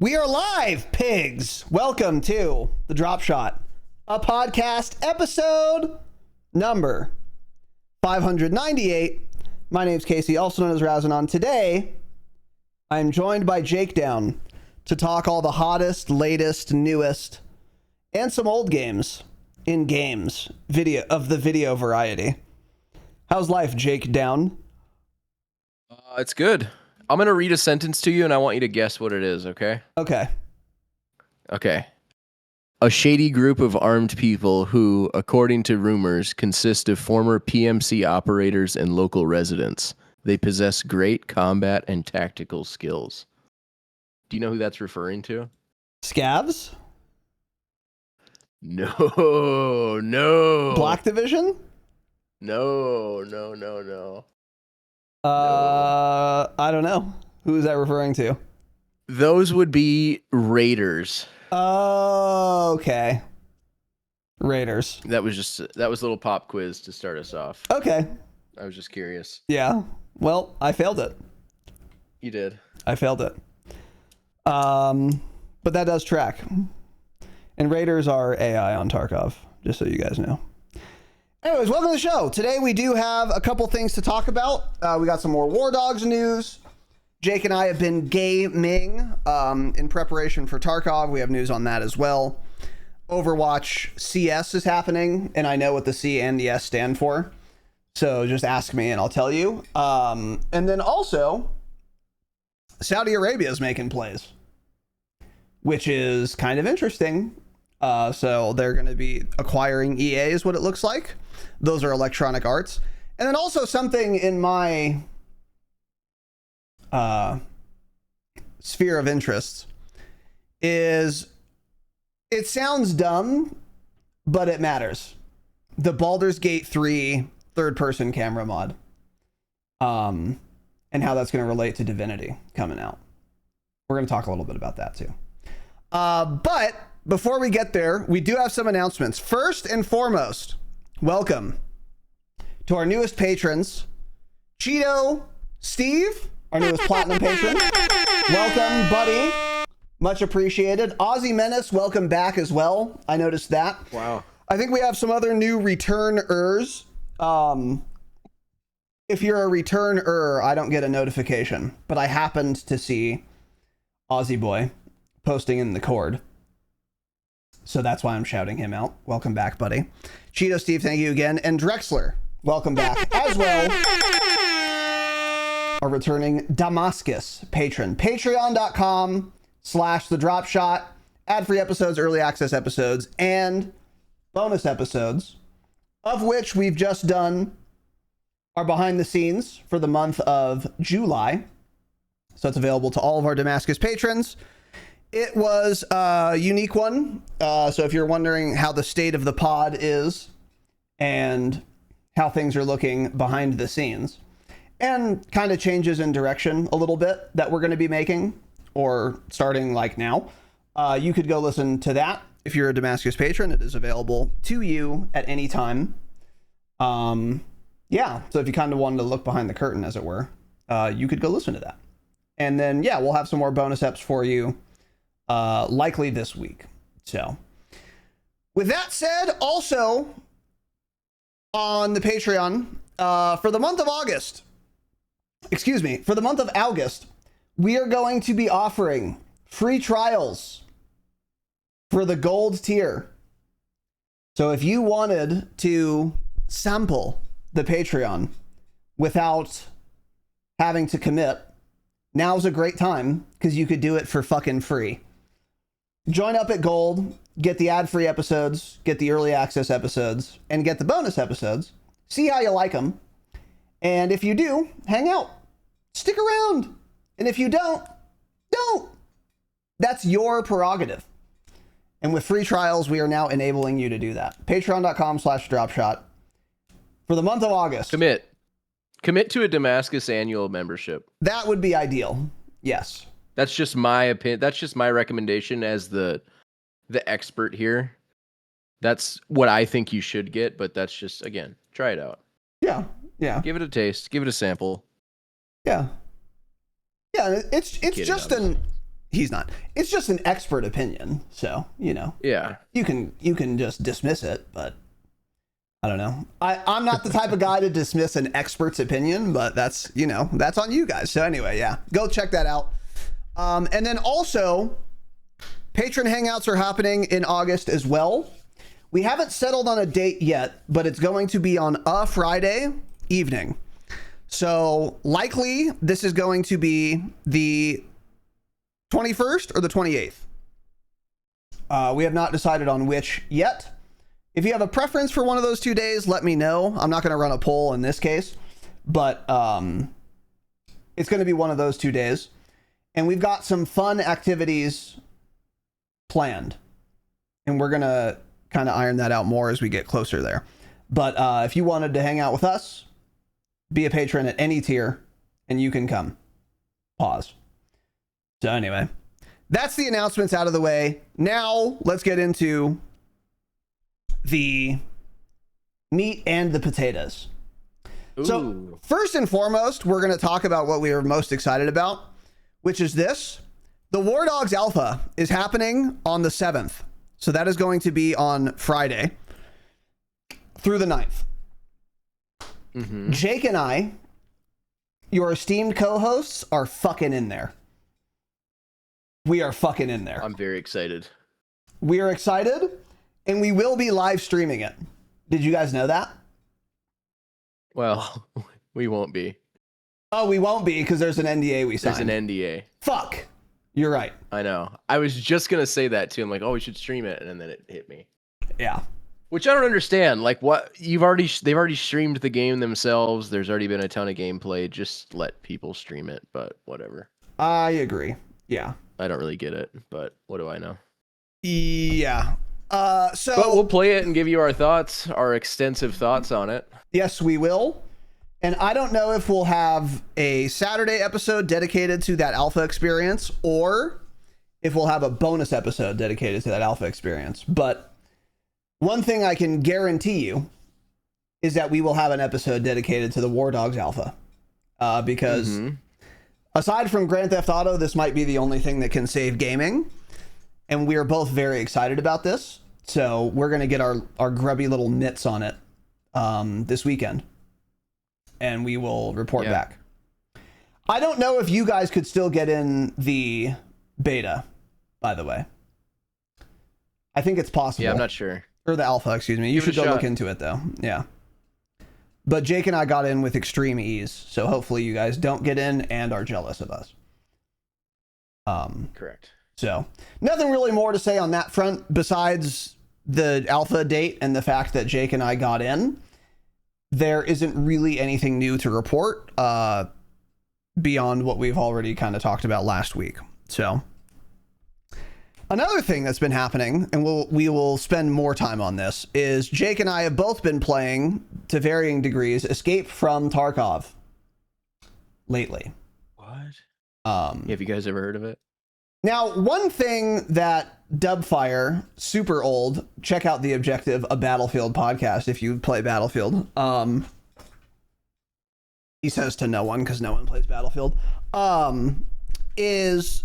We are live, pigs. Welcome to the Dropshot, a podcast episode number 598. My name's Casey, also known as Razinon. Today, I'm joined by Jakedown to talk all the hottest, latest, newest, and some old games in games video of the video variety. How's life, Jakedown? It's good. I'm going to read a sentence to you, and I want you to guess what it is, okay? Okay. Okay. A shady group of armed people who, according to rumors, consist of former PMC operators and local residents. They possess great combat and tactical skills. Do you know who that's referring to? Scavs? No. Black Division? No. I don't know. Who is that referring to? Those would be raiders. Oh, okay. Raiders. That was a little pop quiz to start us off. Okay. I was just curious. Yeah. Well, I failed it. You did. I failed it. But that does track. And raiders are AI on Tarkov, just so you guys know. Anyways, welcome to the show. Today we do have a couple things to talk about. We got some more WARDOGS news. Jake and I have been gaming in preparation for Tarkov. We have news on that as well. Overwatch CS is happening, and I know what the C and the S stand for. So just ask me and I'll tell you. And then also, Saudi Arabia is making plays, which is kind of interesting. So they're going to be acquiring EA is what it looks like. Those are Electronic Arts. And then also something in my sphere of interests is, it sounds dumb, but it matters. The Baldur's Gate 3 third-person camera mod. And how that's going to relate to Divinity coming out. We're going to talk a little bit about that too. But before we get there, we do have some announcements. First and foremost, welcome to our newest patrons, Cheeto Steve, our newest platinum patron. Welcome, buddy. Much appreciated. Aussie Menace, welcome back as well. I noticed that. Wow. I think we have some other new returners. If you're a returner, I don't get a notification, but I happened to see Aussie Boy posting in the Cord. So that's why I'm shouting him out. Welcome back, buddy. Cheeto Steve, thank you again. And Drexler, welcome back as well. Our returning Damascus patron. Patreon.com/thedropshot. Ad-free episodes, early access episodes, and bonus episodes, of which we've just done our behind the scenes for the month of July. So it's available to all of our Damascus patrons. It was a unique one. So if you're wondering how the state of the pod is and how things are looking behind the scenes, and kind of changes in direction a little bit that we're going to be making or starting like now, you could go listen to that. If you're a Damascus patron, it is available to you at any time. Yeah, so if you kind of wanted to look behind the curtain, as it were, you could go listen to that. And then, yeah, we'll have some more bonus eps for you, likely this week. So, with that said, also on the Patreon, for the month of August, we are going to be offering free trials for the gold tier. So if you wanted to sample the Patreon without having to commit, now's a great time, because you could do it for fucking free. Join up at gold, get the ad-free episodes, get the early access episodes, and get the bonus episodes. See how you like them. And if you do, hang out. Stick around. And if you don't. That's your prerogative. And with free trials, we are now enabling you to do that. Patreon.com/dropshot. For the month of August. Commit to a Damascus annual membership. That would be ideal. Yes. That's just my opinion. That's just my recommendation as the expert here. That's what I think you should get, but that's just, again, try it out. Yeah. Give it a taste. Give it a sample. Yeah. It's just he's not. It's just an expert opinion. So, you know, Yeah. you can just dismiss it, but I don't know. I'm not the type of guy to dismiss an expert's opinion, but that's, you know, that's on you guys. So anyway, yeah, go check that out. And then also, patron hangouts are happening in August as well. We haven't settled on a date yet, but it's going to be on a Friday evening. So likely this is going to be the 21st or the 28th. We have not decided on which yet. If you have a preference for one of those 2 days, let me know. I'm not going to run a poll in this case, but it's going to be one of those 2 days. And we've got some fun activities planned. And we're going to kind of iron that out more as we get closer there. But if you wanted to hang out with us, be a patron at any tier, and you can come. Pause. So anyway, that's the announcements out of the way. Now let's get into the meat and the potatoes. Ooh. So first and foremost, we're going to talk about what we are most excited about, which is this. The WARDOGS Alpha is happening on the 7th. So that is going to be on Friday through the 9th. Mm-hmm. Jake and I, your esteemed co-hosts, are fucking in there. We are fucking in there. I'm very excited. We are excited, and we will be live streaming it. Did you guys know that? Well, we won't be. Oh, we won't be because there's an NDA we signed. There's an NDA. Fuck. You're right. I know. I was just going to say that too. I'm like, oh, we should stream it. And then it hit me. Yeah. Which I don't understand. Like, what they've already streamed the game themselves. There's already been a ton of gameplay. Just let people stream it, but whatever. I agree. Yeah. I don't really get it, but what do I know? Yeah. But we'll play it and give you our thoughts, our extensive thoughts on it. Yes, we will. And I don't know if we'll have a Saturday episode dedicated to that alpha experience or if we'll have a bonus episode dedicated to that alpha experience. But one thing I can guarantee you is that we will have an episode dedicated to the WARDOGS Alpha. Because aside from Grand Theft Auto, this might be the only thing that can save gaming. And we are both very excited about this. So we're going to get our grubby little mitts on it this weekend. And we will report back. I don't know if you guys could still get in the beta, by the way. I think it's possible. Yeah, I'm not sure. Or the alpha, excuse me. You should go look into it, though. Yeah. But Jake and I got in with extreme ease. So hopefully you guys don't get in and are jealous of us. Correct. So nothing really more to say on that front besides the alpha date and the fact that Jake and I got in. There isn't really anything new to report beyond what we've already kind of talked about last week. So another thing that's been happening, and we will spend more time on this, is Jake and I have both been playing, to varying degrees, Escape from Tarkov lately. What? Have you guys ever heard of it? Now, one thing that Dubfire, super old, check out The Objective, a Battlefield podcast if you play Battlefield. He says to no one because no one plays Battlefield. Is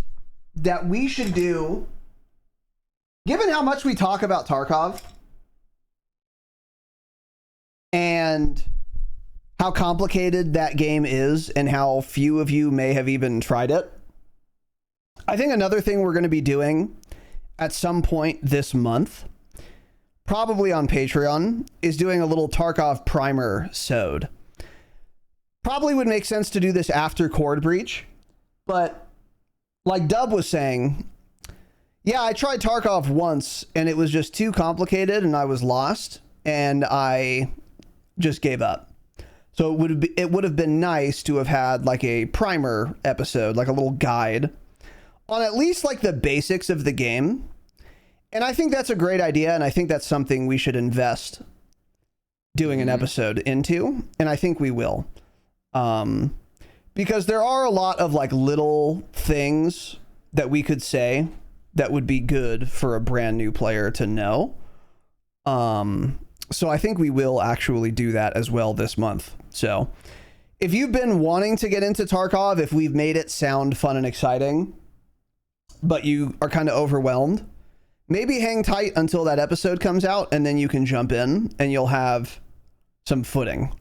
that we should do, given how much we talk about Tarkov and how complicated that game is and how few of you may have even tried it, I think another thing we're going to be doing at some point this month, probably on Patreon, is doing a little Tarkov primer sode. Probably would make sense to do this after Cord Breach, but like Dub was saying, yeah, I tried Tarkov once and it was just too complicated and I was lost and I just gave up. So it would have been nice to have had like a primer episode, like a little guide on at least like the basics of the game. And I think that's a great idea. And I think that's something we should invest doing an episode into. And I think we will. Because there are a lot of like little things that we could say that would be good for a brand new player to know. So I think we will actually do that as well this month. So if you've been wanting to get into Tarkov, if we've made it sound fun and exciting, but you are kind of overwhelmed, maybe hang tight until that episode comes out, and then you can jump in and you'll have some footing.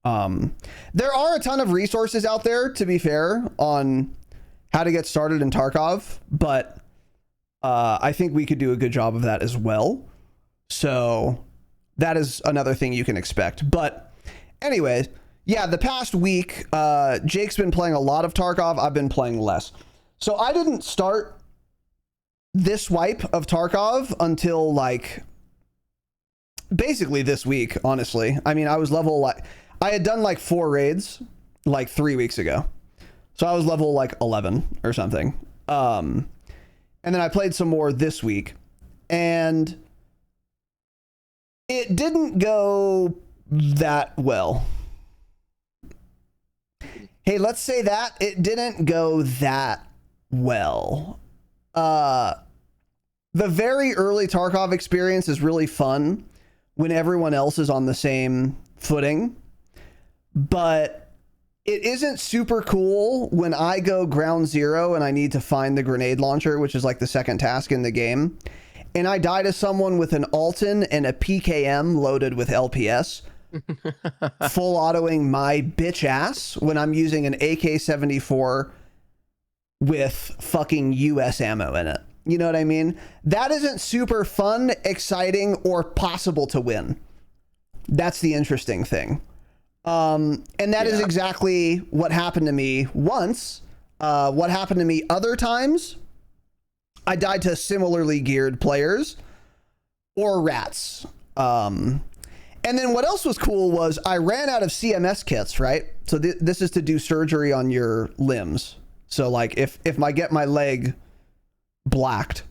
There are a ton of resources out there, to be fair, on how to get started in Tarkov, but I think we could do a good job of that as well. So that is another thing you can expect. But anyways, yeah, the past week, Jake's been playing a lot of Tarkov. I've been playing less. So I didn't start this wipe of Tarkov until like basically this week, honestly. I mean, I was level like I had done like 4 raids like 3 weeks ago. So I was level like 11 or something. And then I played some more this week, and it didn't go that well. Hey, let's say that it didn't go that well. The very early Tarkov experience is really fun when everyone else is on the same footing, but it isn't super cool when I go ground zero and I need to find the grenade launcher, which is like the second task in the game, and I die to someone with an Alton and a PKM loaded with LPS, full autoing my bitch ass when I'm using an AK-74 with fucking US ammo in it. You know what I mean? That isn't super fun, exciting, or possible to win. That's the interesting thing. And that is exactly what happened to me once. What happened to me other times, I died to similarly geared players or rats. And then what else was cool was I ran out of CMS kits, right? So this is to do surgery on your limbs. So like if I get my leg blacked,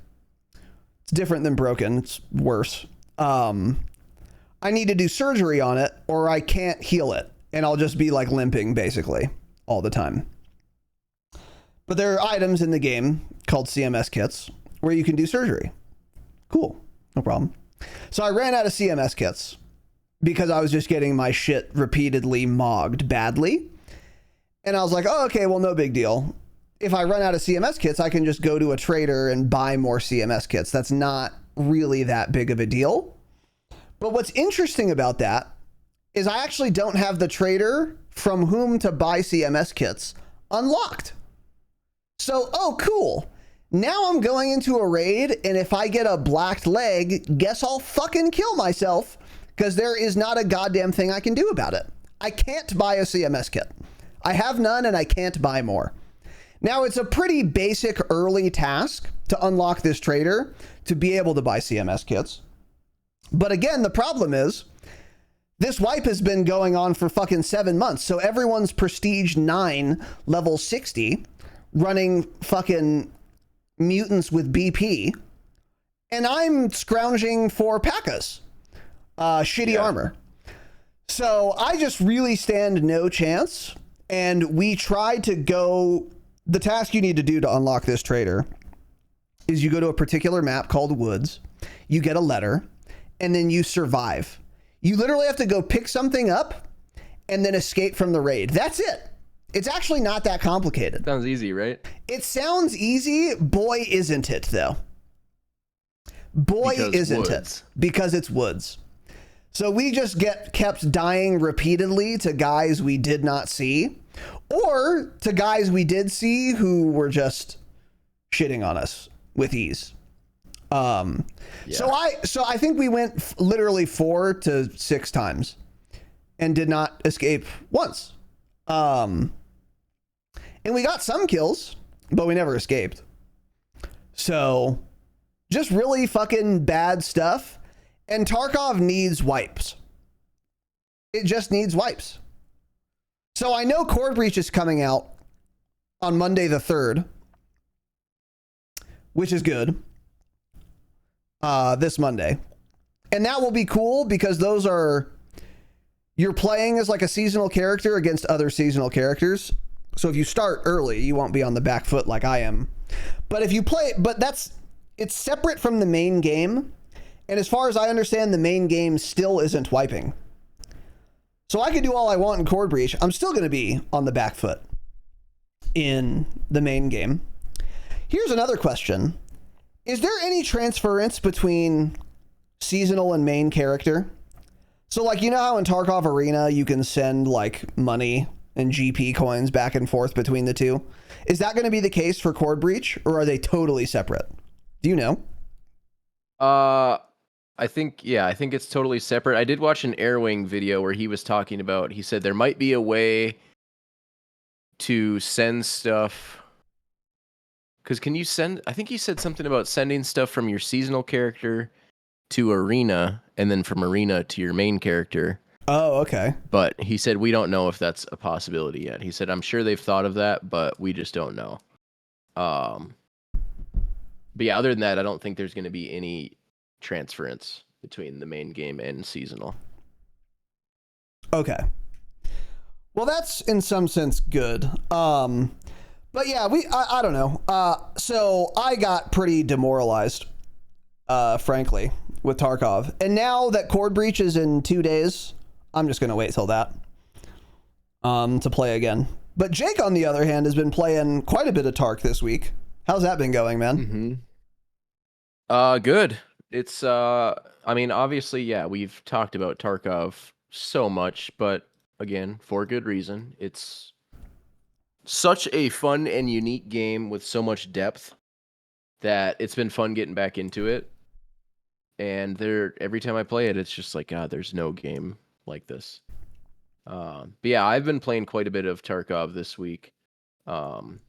it's different than broken. It's worse. I need to do surgery on it or I can't heal it, and I'll just be like limping basically all the time. But there are items in the game called CMS kits where you can do surgery. Cool. No problem. So I ran out of CMS kits because I was just getting my shit repeatedly mogged badly. And I was like, oh, okay, well, no big deal. If I run out of CMS kits, I can just go to a trader and buy more CMS kits. That's not really that big of a deal. But what's interesting about that is I actually don't have the trader from whom to buy CMS kits unlocked. So, oh, cool. Now I'm going into a raid, and if I get a blacked leg, guess I'll fucking kill myself, because there is not a goddamn thing I can do about it. I can't buy a CMS kit. I have none, and I can't buy more. Now, it's a pretty basic early task to unlock this trader to be able to buy CMS kits. But again, the problem is this wipe has been going on for fucking 7 months. So everyone's prestige 9, level 60, running fucking mutants with BP. And I'm scrounging for P.A.K.A.s, shitty armor. So I just really stand no chance. And we tried to go, the task you need to do to unlock this trader is you go to a particular map called Woods, you get a letter, and then you survive. You literally have to go pick something up and then escape from the raid. That's it. It's actually not that complicated. Sounds easy, right? It sounds easy. Boy, isn't it, though. Boy, isn't it. Because it's Woods. So we just kept dying repeatedly to guys we did not see, or to guys we did see who were just shitting on us with ease. So I think we went literally 4 to 6 times and did not escape once. And we got some kills, but we never escaped. So just really fucking bad stuff. And Tarkov needs wipes. It just needs wipes. So I know Cord Breach is coming out on Monday the 3rd, which is good. This Monday. And that will be cool because those are, you're playing as like a seasonal character against other seasonal characters. So if you start early, you won't be on the back foot like I am. But if you play, it's separate from the main game. And as far as I understand, the main game still isn't wiping. So I can do all I want in Cord Breach. I'm still going to be on the back foot in the main game. Here's another question. Is there any transference between seasonal and main character? So like, you know how in Tarkov Arena you can send like money and GP coins back and forth between the two? Is that going to be the case for Cord Breach, or are they totally separate? Do you know? I think it's totally separate. I did watch an Airwing video where he was talking about, he said there might be a way to send stuff. Because can you send, I think he said something about sending stuff from your seasonal character to Arena, and then from Arena to your main character. Oh, okay. But he said, we don't know if that's a possibility yet. He said, I'm sure they've thought of that, but we just don't know. But yeah, other than that, I don't think there's going to be any transference between the main game and seasonal. Okay. Well, that's in some sense good. But yeah, I don't know. So I got pretty demoralized, frankly, with Tarkov. And now that Cord Breach is in 2 days, I'm just going to wait till that to play again. But Jake, on the other hand, has been playing quite a bit of Tark this week. How's that been going, man? Good. It's, I mean, obviously, yeah, we've talked about Tarkov so much, but again, for good reason. It's such a fun and unique game with so much depth that it's been fun getting back into it. And every time I play it, it's just like, God, there's no game like this. But yeah, I've been playing quite a bit of Tarkov this week. And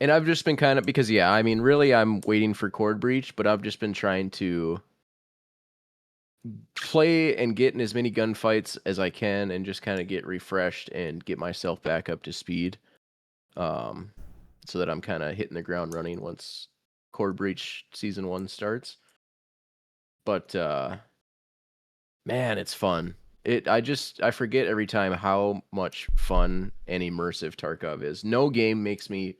I've just been kind of, because yeah, I mean, really I'm waiting for Cord Breach, but I've just been trying to play and get in as many gunfights as I can and just kind of get refreshed and get myself back up to speed. So that I'm kind of hitting the ground running once Cord Breach Season 1 starts. But, man, it's fun. I forget every time how much fun and immersive Tarkov is. No game makes me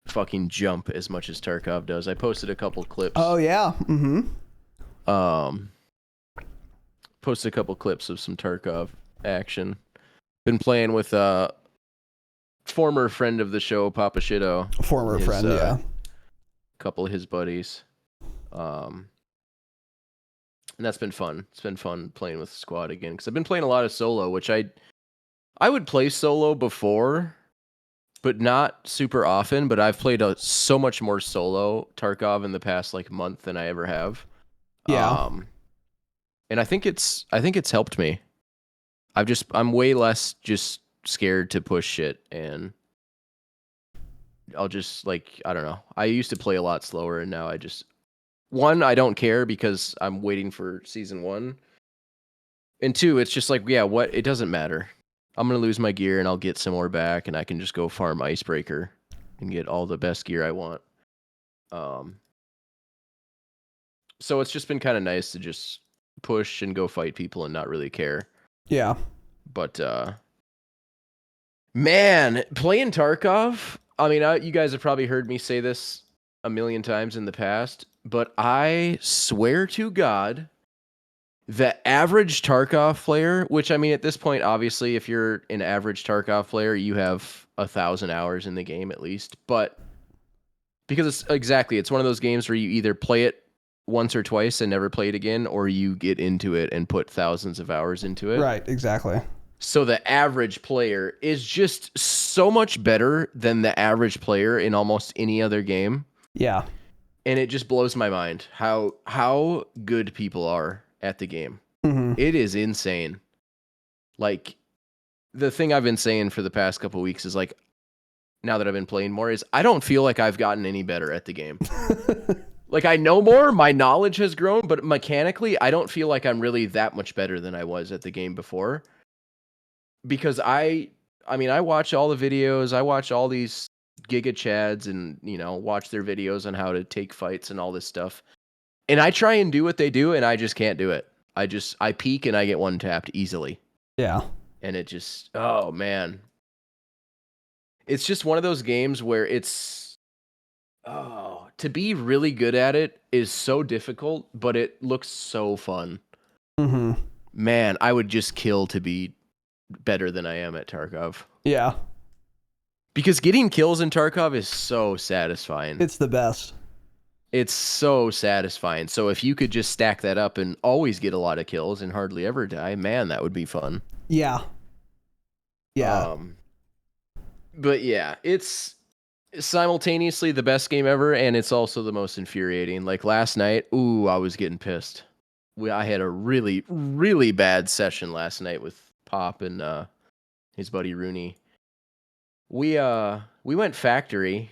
fucking jump as much as Tarkov does. I posted a couple clips. Oh, yeah. Posted a couple clips of some Tarkov action. Been playing with a former friend of the show, Papa Shido. Former friend, yeah. A couple of his buddies. And that's been fun. It's been fun playing with the squad again, because I've been playing a lot of solo, which I would play solo before, but not super often. But I've played so much more solo Tarkov in the past like month than I ever have. Yeah. And I think it's helped me. I'm way less just scared to push shit, and I'll just, like, I don't know. I used to play a lot slower, and now I don't care because I'm waiting for Season 1. And 2, it's just like, yeah, it doesn't matter. I'm going to lose my gear and I'll get some more back, and I can just go farm Icebreaker and get all the best gear I want. So it's just been kind of nice to just push and go fight people and not really care. Yeah. But, man, playing Tarkov, I mean, you guys have probably heard me say this a million times in the past, but I swear to God, the average Tarkov player, which, I mean, at this point, obviously, if you're an average Tarkov player, you have 1,000 hours in the game at least. But because it's one of those games where you either play it once or twice and never play it again, or you get into it and put thousands of hours into it. Right, exactly. So the average player is just so much better than the average player in almost any other game. Yeah. And it just blows my mind how good people are at the game. Mm-hmm. It is insane. Like, the thing I've been saying for the past couple of weeks is, like, now that I've been playing more, is I don't feel like I've gotten any better at the game. Like, I know more, my knowledge has grown, but mechanically, I don't feel like I'm really that much better than I was at the game before. Because I watch all the videos, I watch all these Giga Chads and, watch their videos on how to take fights and all this stuff. And I try and do what they do, and I just can't do it. I peek and I get one tapped easily. Yeah. And it just, oh man. It's just one of those games where to be really good at it is so difficult, but it looks so fun. Mm-hmm. Man, I would just kill to be better than I am at Tarkov. Yeah. Because getting kills in Tarkov is so satisfying. It's the best. It's so satisfying. So if you could just stack that up and always get a lot of kills and hardly ever die, man, that would be fun. Yeah. Yeah. But yeah, it's simultaneously the best game ever, and it's also the most infuriating. Like last night, I was getting pissed. I had a really, really bad session last night with Pop and his buddy Rooney. We went factory.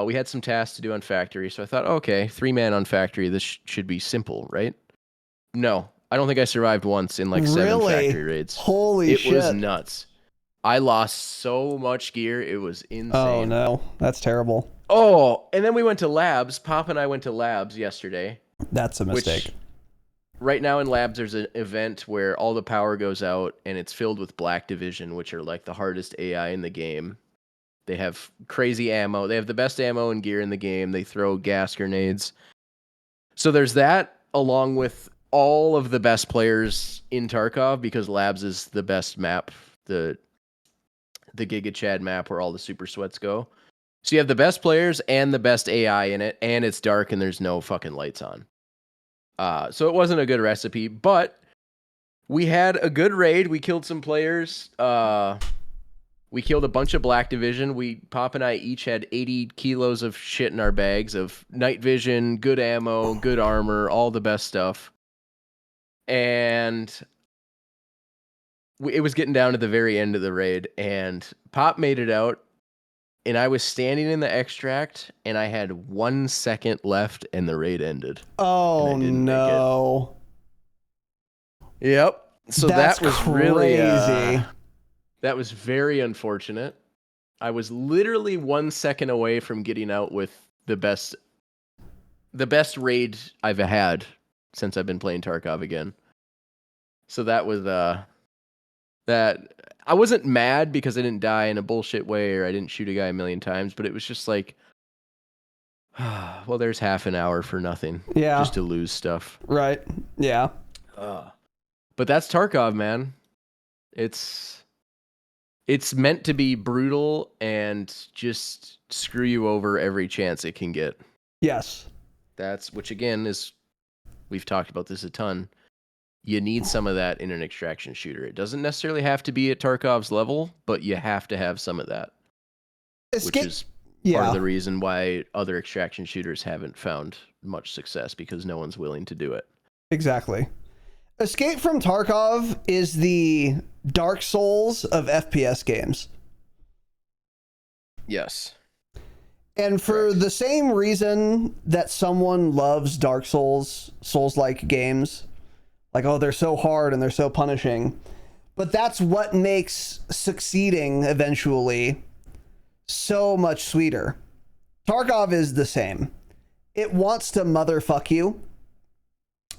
We had some tasks to do on factory, so I thought, okay, 3-man on factory, this should be simple, right? No, I don't think I survived once in like 7 factory raids. Holy shit. It was nuts. I lost so much gear, it was insane. Oh no, that's terrible. Oh, and then we went to labs. Pop and I went to labs yesterday. That's a mistake. Which, right now in labs, there's an event where all the power goes out, and it's filled with Black Division, which are like the hardest AI in the game. They have crazy ammo. They have the best ammo and gear in the game. They throw gas grenades. So there's that, along with all of the best players in Tarkov, because labs is the best map, the Giga Chad map where all the super sweats go. So you have the best players and the best AI in it, and it's dark and there's no fucking lights on. So it wasn't a good recipe, but we had a good raid. We killed some players. We killed a bunch of Black Division. Pop and I each had 80 kilos of shit in our bags of night vision, good ammo, good armor, all the best stuff. And it was getting down to the very end of the raid, and Pop made it out, and I was standing in the extract, and I had 1 second left, and the raid ended. Oh, no. Yep. So that's that was crazy. Really... that was very unfortunate. I was literally 1 second away from getting out with the best raid I've had since I've been playing Tarkov again. So that was... that I wasn't mad because I didn't die in a bullshit way or I didn't shoot a guy a million times, but it was just like, well, there's half an hour for nothing. Yeah. Just to lose stuff. Right. Yeah. But that's Tarkov, man. It's meant to be brutal and just screw you over every chance it can get. Yes. Which again is, we've talked about this a ton. You need some of that in an extraction shooter. It doesn't necessarily have to be at Tarkov's level, but you have to have some of that. Which is part of the reason why other extraction shooters haven't found much success, because no one's willing to do it. Exactly. Escape from Tarkov is the Dark Souls of FPS games. Yes. And for the same reason that someone loves Dark Souls-like games, like, oh, they're so hard and they're so punishing. But that's what makes succeeding eventually so much sweeter. Tarkov is the same. It wants to motherfuck you.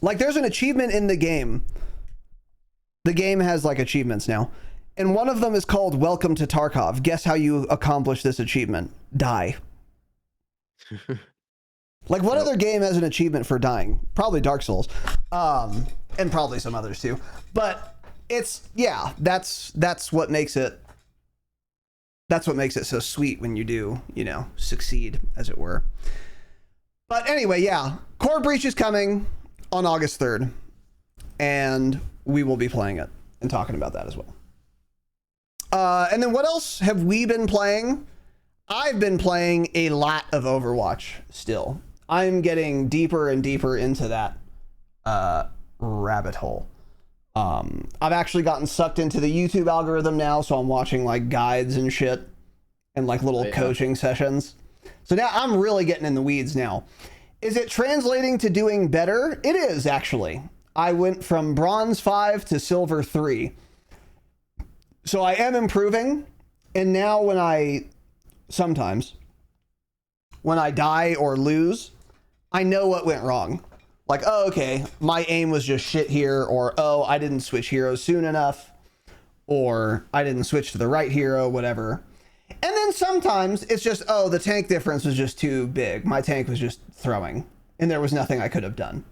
Like, there's an achievement in the game. The game has, like, achievements now. And one of them is called Welcome to Tarkov. Guess how you accomplish this achievement? Die. Like, what other game has an achievement for dying? Probably Dark Souls. And probably some others too. But it's, yeah, that's what makes it, so sweet when you do, succeed, as it were. But anyway, yeah, Core Breach is coming on August 3rd, and we will be playing it and talking about that as well. And then what else have we been playing? I've been playing a lot of Overwatch still. I'm getting deeper and deeper into that rabbit hole. I've actually gotten sucked into the YouTube algorithm now, so I'm watching like guides and shit and like little coaching sessions. So now I'm really getting in the weeds now. Is it translating to doing better? It is, actually. I went from bronze 5 to silver 3. So I am improving. And now sometimes when I die or lose, I know what went wrong. Like, oh, okay, my aim was just shit here, or, oh, I didn't switch heroes soon enough, or I didn't switch to the right hero, whatever. And then sometimes it's just, oh, the tank difference was just too big. My tank was just throwing, and there was nothing I could have done.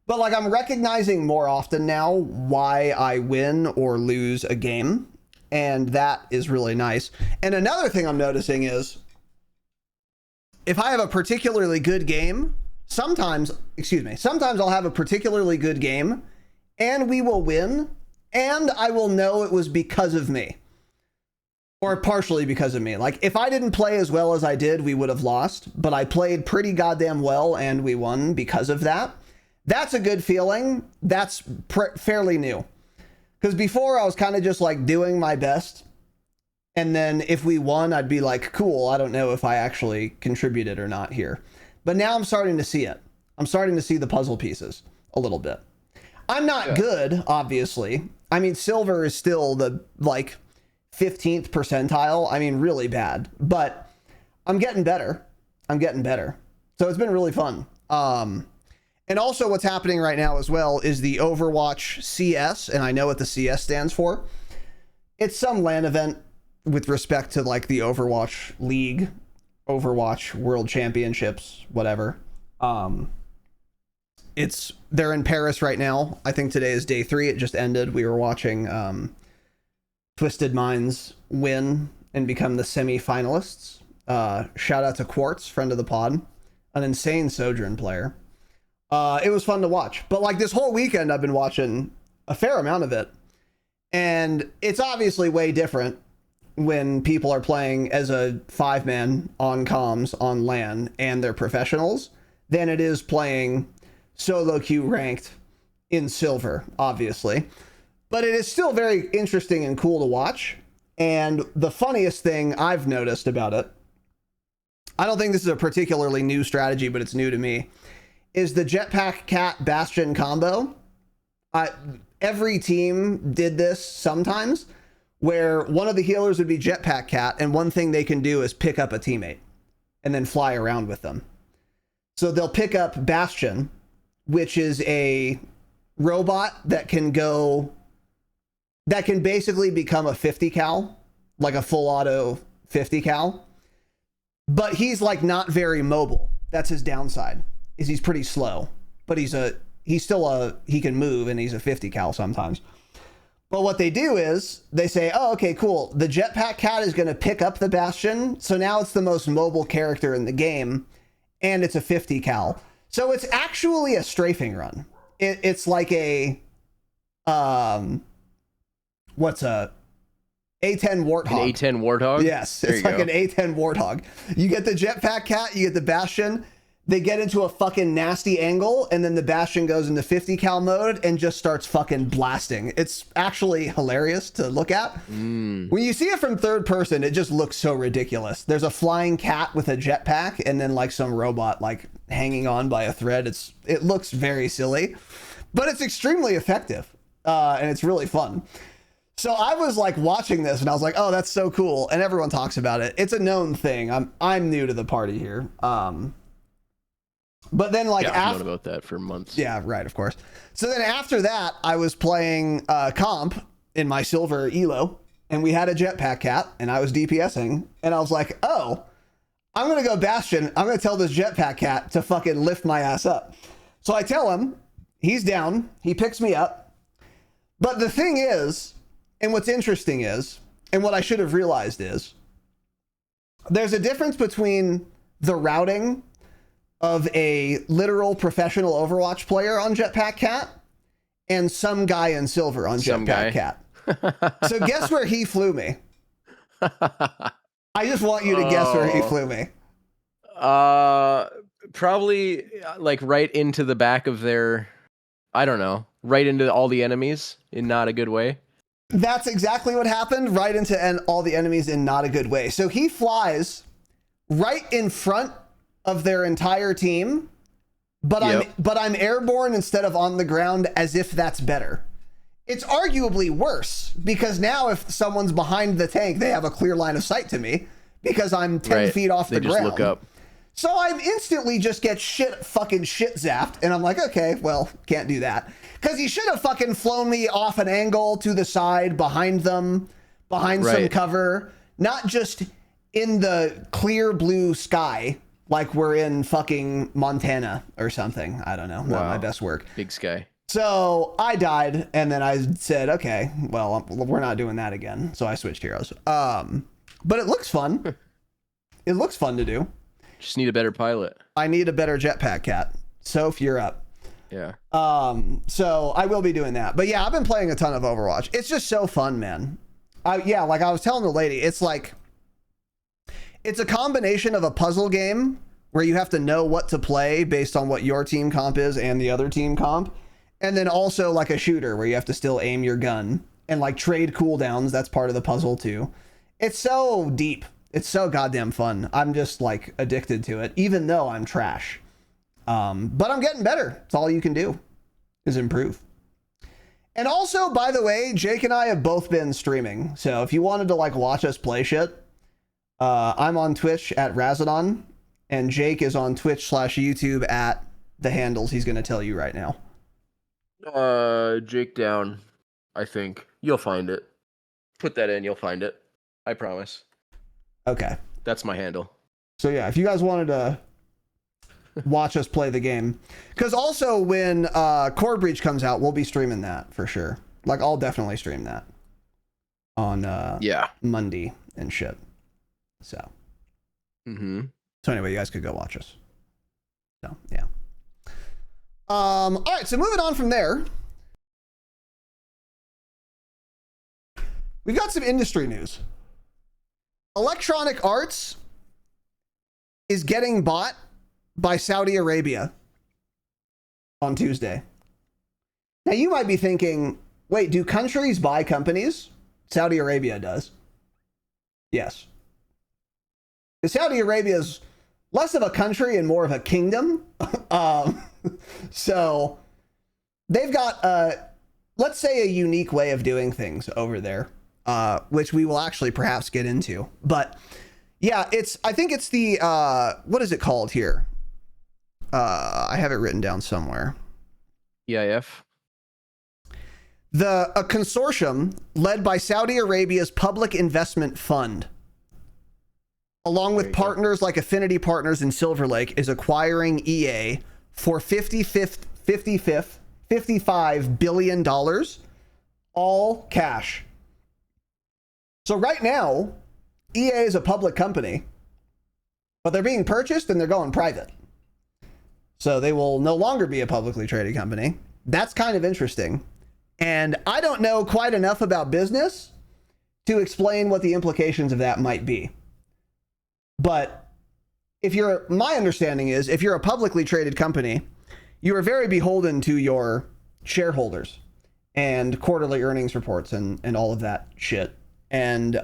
But, like, I'm recognizing more often now why I win or lose a game. and that is really nice. And another thing I'm noticing is if I have a particularly good game, sometimes I'll have a particularly good game and we will win, and I will know it was because of me. Or partially because of me. Like, if I didn't play as well as I did, we would have lost, but I played pretty goddamn well and we won because of that. That's a good feeling. That's fairly new. Because before I was kind of just like doing my best. And then if we won, I'd be like, cool, I don't know if I actually contributed or not here. But now I'm starting to see it. I'm starting to see the puzzle pieces a little bit. I'm not good, obviously. I mean, silver is still the like 15th percentile. I mean, really bad, but I'm getting better. So it's been really fun. And also what's happening right now as well is the Overwatch CS, and I know what the CS stands for. It's some LAN event with respect to like the Overwatch League, Overwatch World Championships, whatever. They're in Paris right now. I think today is day 3. It just ended. We were watching Twisted Minds win and become the semi-finalists. Shout out to Quartz, friend of the pod, an insane Sojourn player. It was fun to watch, but like this whole weekend I've been watching a fair amount of it, and it's obviously way different when people are playing as a 5-man on comms on LAN and they're professionals than it is playing solo queue ranked in silver, obviously. But it is still very interesting and cool to watch. And the funniest thing I've noticed about it, I don't think this is a particularly new strategy, but it's new to me, is the Jetpack Cat Bastion combo. Every team did this sometimes, where one of the healers would be Jetpack Cat, and one thing they can do is pick up a teammate and then fly around with them. So they'll pick up Bastion, which is a robot that can basically become a 50 cal, like a full auto 50 cal. But he's like not very mobile. That's his downside, is he's pretty slow, but he can move, and he's a 50 cal sometimes. But what they do is they say, oh, okay, cool. The Jetpack Cat is going to pick up the Bastion. So now it's the most mobile character in the game, and it's a 50 cal. So it's actually a strafing run. It's like a, what's a A10 Warthog? An A10 Warthog? Yes, it's like an A10 Warthog. You get the Jetpack Cat, you get the Bastion. They get into a fucking nasty angle, and then the Bastion goes into 50 cal mode and just starts fucking blasting. It's actually hilarious to look at. When you see it from third person, it just looks so ridiculous. There's a flying cat with a jetpack, and then like some robot like hanging on by a thread. It looks very silly, but it's extremely effective, and it's really fun. So I was like watching this, and I was like, oh, that's so cool, and everyone talks about it. It's a known thing. I'm new to the party here. But then like I've known about that for months. Yeah, right, of course. So then after that, I was playing comp in my silver elo, and we had a Jetpack Cat, and I was DPSing, and I was like, oh, I'm going to go Bastion. I'm going to tell this Jetpack Cat to fucking lift my ass up. So I tell him, he's down, he picks me up. But the thing is, and what's interesting is, and what I should have realized is, there's a difference between the routing of a literal professional Overwatch player on Jetpack Cat and some guy in silver on Jetpack Cat. So guess where he flew me? I just want you to guess where he flew me. Probably like right into the back of their, I don't know, right into all the enemies in not a good way. That's exactly what happened, right into all the enemies in not a good way. So he flies right in front of their entire team, but I'm airborne instead of on the ground, as if that's better. It's arguably worse, because now if someone's behind the tank, they have a clear line of sight to me because I'm 10 feet off the ground. They just look up. So I instantly just get fucking shit zapped, and I'm like, okay, well, can't do that. Because he should have fucking flown me off an angle to the side, behind them, behind some cover, not just in the clear blue sky, like we're in fucking Montana or something. I don't know. Not my best work. Big sky. So I died, and then I said, okay, well, we're not doing that again. So I switched heroes. But it looks fun. It looks fun to do. Just need a better pilot. I need a better jetpack cat. Soph, you're up. Yeah. So I will be doing that. But yeah, I've been playing a ton of Overwatch. It's just so fun, man. Yeah, like I was telling the lady, it's like, it's a combination of a puzzle game where you have to know what to play based on what your team comp is and the other team comp. And then also like a shooter where you have to still aim your gun and like trade cooldowns. That's part of the puzzle too. It's so deep. It's so goddamn fun. I'm just like addicted to it, even though I'm trash. But I'm getting better. It's all you can do is improve. And also, by the way, Jake and I have both been streaming. So if you wanted to like watch us play shit, I'm on Twitch at Razinon, and Jake is on Twitch/YouTube at the handles he's going to tell you right now. Jakedown, I think. You'll find it. Put that in, you'll find it. I promise. Okay. That's my handle. So yeah, if you guys wanted to watch us play the game, because also when Core Breach comes out, we'll be streaming that for sure. Like I'll definitely stream that on Monday and shit. So so anyway, you guys could go watch us. So yeah. All right, so moving on from there, we've got some industry news. Electronic Arts is getting bought by Saudi Arabia on Tuesday. Now you might be thinking, wait, do countries buy companies? Saudi Arabia does. Yes. Saudi Arabia is less of a country and more of a kingdom. So they've got, let's say, a unique way of doing things over there, which we will actually perhaps get into. But yeah, I think it's the, what is it called here? I have it written down somewhere. EIF. A consortium led by Saudi Arabia's Public Investment Fund, along with partners like Affinity Partners and Silver Lake, is acquiring EA for $55 billion, all cash. So right now, EA is a public company, but they're being purchased and they're going private. So they will no longer be a publicly traded company. That's kind of interesting. And I don't know quite enough about business to explain what the implications of that might be. But my understanding is if you're a publicly traded company, you are very beholden to your shareholders and quarterly earnings reports and all of that shit. And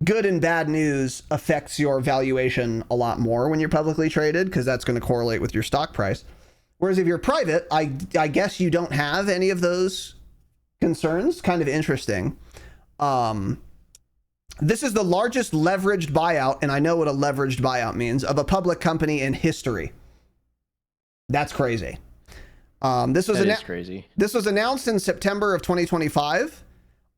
good and bad news affects your valuation a lot more when you're publicly traded, because that's going to correlate with your stock price. Whereas if you're private, I guess you don't have any of those concerns. Kind of interesting. This is the largest leveraged buyout, and I know what a leveraged buyout means, of a public company in history. That's crazy. This was crazy. This was announced in September of 2025.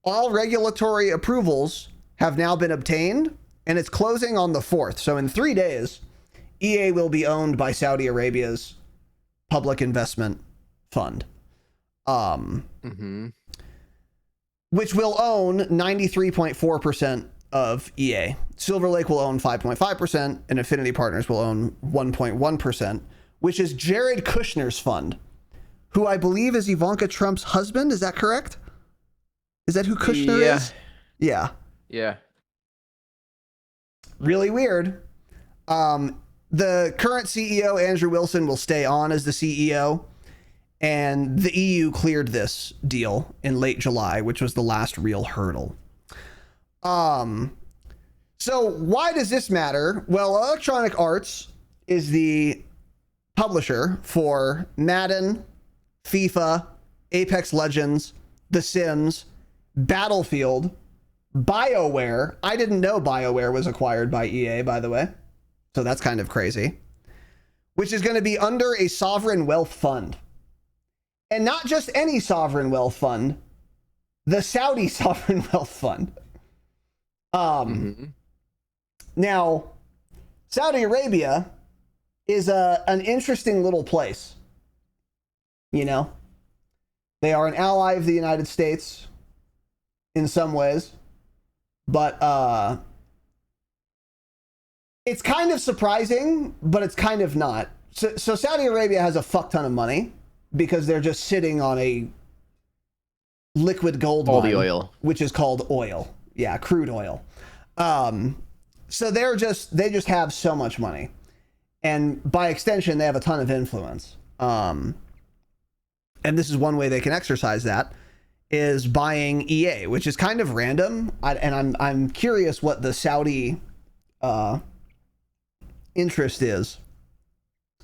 All regulatory approvals have now been obtained, and it's closing on the 4th. So in 3 days, EA will be owned by Saudi Arabia's Public Investment Fund, which will own 93.4% of EA. Silver Lake will own 5.5%, and Affinity Partners will own 1.1%, which is Jared Kushner's fund, who I believe is Ivanka Trump's husband. Is that correct? Is that who Kushner is? Yeah. Yeah. Really weird. The current CEO, Andrew Wilson, will stay on as the CEO. And the EU cleared this deal in late July, which was the last real hurdle. So why does this matter? Well, Electronic Arts is the publisher for Madden, FIFA, Apex Legends, The Sims, Battlefield, BioWare. I didn't know BioWare was acquired by EA, by the way. So that's kind of crazy. Which is going to be under a sovereign wealth fund. And not just any sovereign wealth fund, the Saudi sovereign wealth fund. Now, Saudi Arabia is an interesting little place. You know, They are an ally of the United States in some ways, but it's kind of surprising, but it's kind of not. So Saudi Arabia has a fuck ton of money because they're just sitting on a liquid gold mine, the oil, which is called oil. Yeah, crude oil. So they just have so much money, and by extension, they have a ton of influence. And this is one way they can exercise that, is buying EA, which is kind of random. I'm curious what the Saudi interest is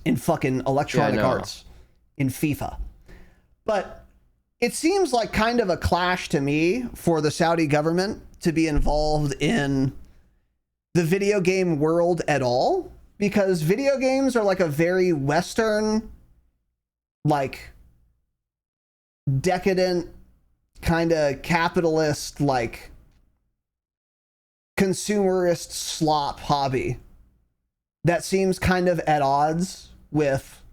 in fucking Electronic Arts in FIFA. But it seems like kind of a clash to me for the Saudi government to be involved in the video game world at all, because video games are like a very Western, like decadent, kind of capitalist, like consumerist slop hobby that seems kind of at odds with,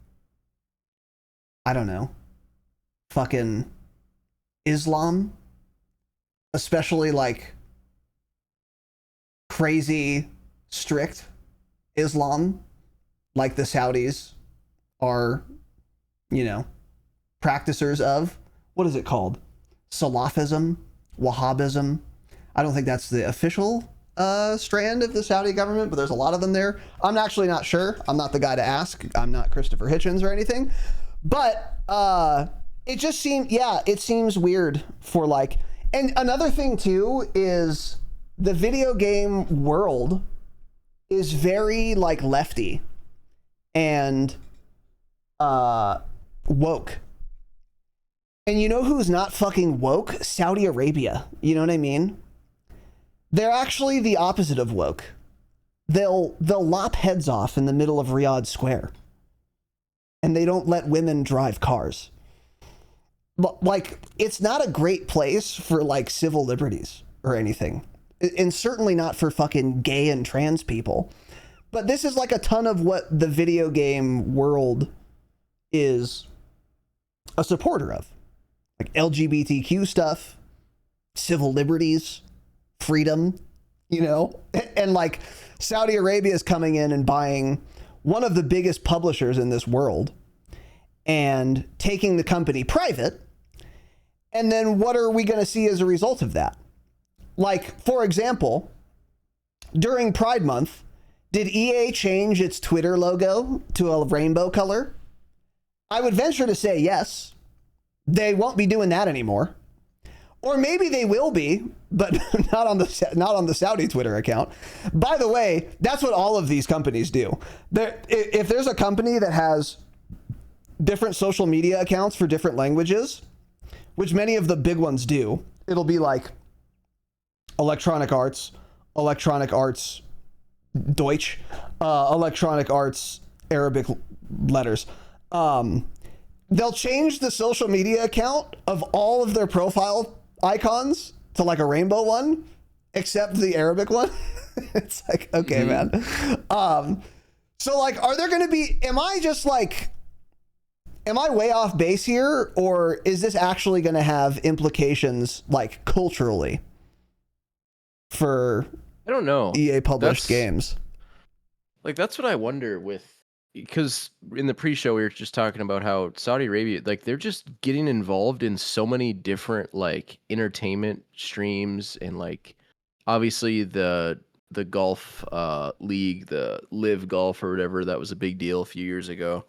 I don't know, fucking Islam, especially like crazy strict Islam like the Saudis are, you know, practicers of. What is it called? Salafism, Wahhabism. I don't think that's the official strand of the Saudi government, but there's a lot of them there. I'm actually not sure. I'm not the guy to ask. I'm not Christopher Hitchens or anything. But it just seemed, it seems weird for like, and another thing too is the video game world is very like lefty and woke. And you know who's not fucking woke? Saudi Arabia. You know what I mean? They're actually the opposite of woke. They'll lop heads off in the middle of Riyadh Square. And they don't let women drive cars. But like, it's not a great place for like civil liberties or anything. And certainly not for fucking gay and trans people. But this is like a ton of what the video game world is a supporter of. Like LGBTQ stuff, civil liberties, freedom, you know? And like Saudi Arabia is coming in and buying one of the biggest publishers in this world and taking the company private. And then what are we going to see as a result of that? Like, for example, during Pride Month, did EA change its Twitter logo to a rainbow color? I would venture to say yes. They won't be doing that anymore. Or maybe they will be, but not on the Saudi Twitter account. By the way, that's what all of these companies do. If there's a company that has different social media accounts for different languages, which many of the big ones do, it'll be like Electronic Arts Deutsch, Electronic Arts Arabic letters. They'll change the social media account of all of their profile icons to like a rainbow one, except the Arabic one. It's like, okay, man. So like, are there going to be, am I way off base here, or is this actually going to have implications like culturally for, I don't know, EA published games? Like, that's what I wonder with, because in the pre-show we were just talking about how Saudi Arabia, like, they're just getting involved in so many different like entertainment streams, and like obviously the golf league, the Live Golf or whatever, that was a big deal a few years ago.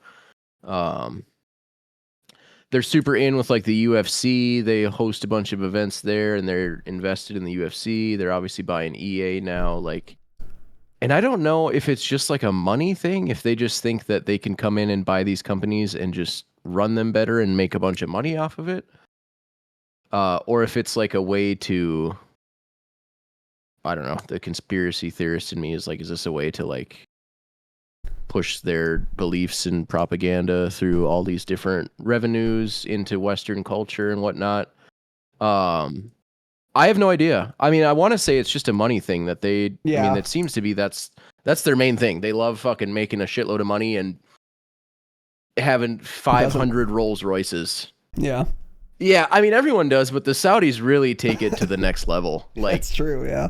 They're super in with like the UFC. They host a bunch of events there, and they're invested in the UFC. They're obviously buying EA now, like. And I don't know if it's just like a money thing, if they just think that they can come in and buy these companies and just run them better and make a bunch of money off of it. Or if it's like a way to, I don't know, the conspiracy theorist in me is like, is this a way to like push their beliefs and propaganda through all these different revenues into Western culture and whatnot? I have no idea. I mean, I want to say it's just a money thing that they, I mean, it seems to be that's their main thing. They love fucking making a shitload of money and having 500 Rolls Royces. Yeah. Yeah, I mean everyone does, but the Saudis really take it to the next level. Like That's true, yeah.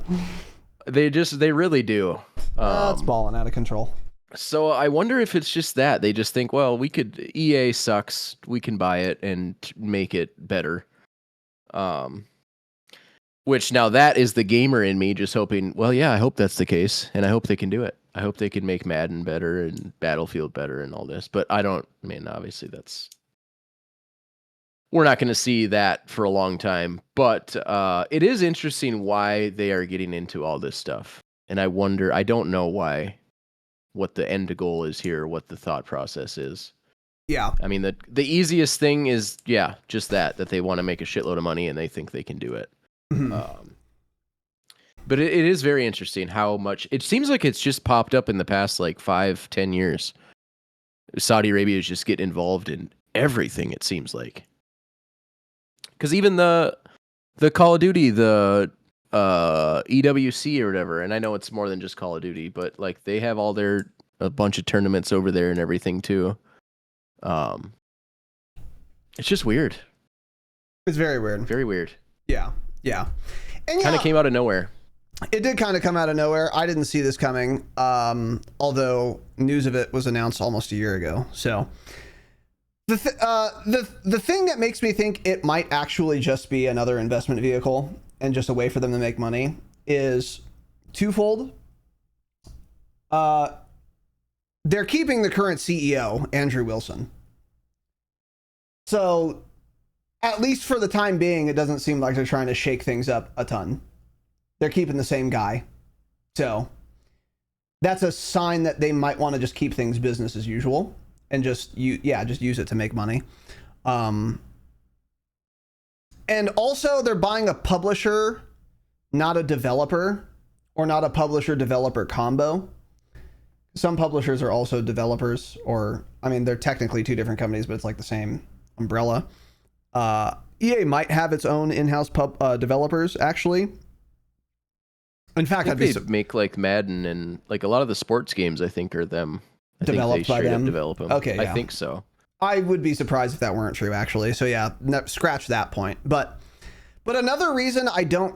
they really do. It's balling out of control. So I wonder if it's just that they just think, well, EA sucks, we can buy it and make it better. Which now that is the gamer in me just hoping, well, yeah, I hope that's the case, and I hope they can do it. I hope they can make Madden better and Battlefield better and all this. But obviously we're not going to see that for a long time. But it is interesting why they are getting into all this stuff. And I don't know what the end goal is here, what the thought process is. Yeah. I mean, the easiest thing is, just that they want to make a shitload of money and they think they can do it. But it is very interesting how much it seems like it's just popped up in the past like 5-10 years. Saudi Arabia is just getting involved in everything, it seems like. Because even the Call of Duty, the EWC or whatever, and I know it's more than just Call of Duty, but like they have a bunch of tournaments over there and everything too. It's just weird. It's very weird. Very weird. Yeah. And kind of came out of nowhere. It did kind of come out of nowhere. I didn't see this coming, although news of it was announced almost a year ago. So the thing that makes me think it might actually just be another investment vehicle and just a way for them to make money is twofold. They're keeping the current CEO, Andrew Wilson. So at least for the time being, it doesn't seem like they're trying to shake things up a ton. They're keeping the same guy. So that's a sign that they might want to just keep things business as usual and just use it to make money. And also they're buying a publisher, not a developer, or not a publisher-developer combo. Some publishers are also developers, they're technically two different companies, but it's like the same umbrella. EA might have its own in-house developers, actually. In fact, I'd make like Madden and like a lot of the sports games. I think are them developed by them. Develop them. Okay, yeah. I think so. I would be surprised if that weren't true, actually. So yeah, scratch that point. But another reason I do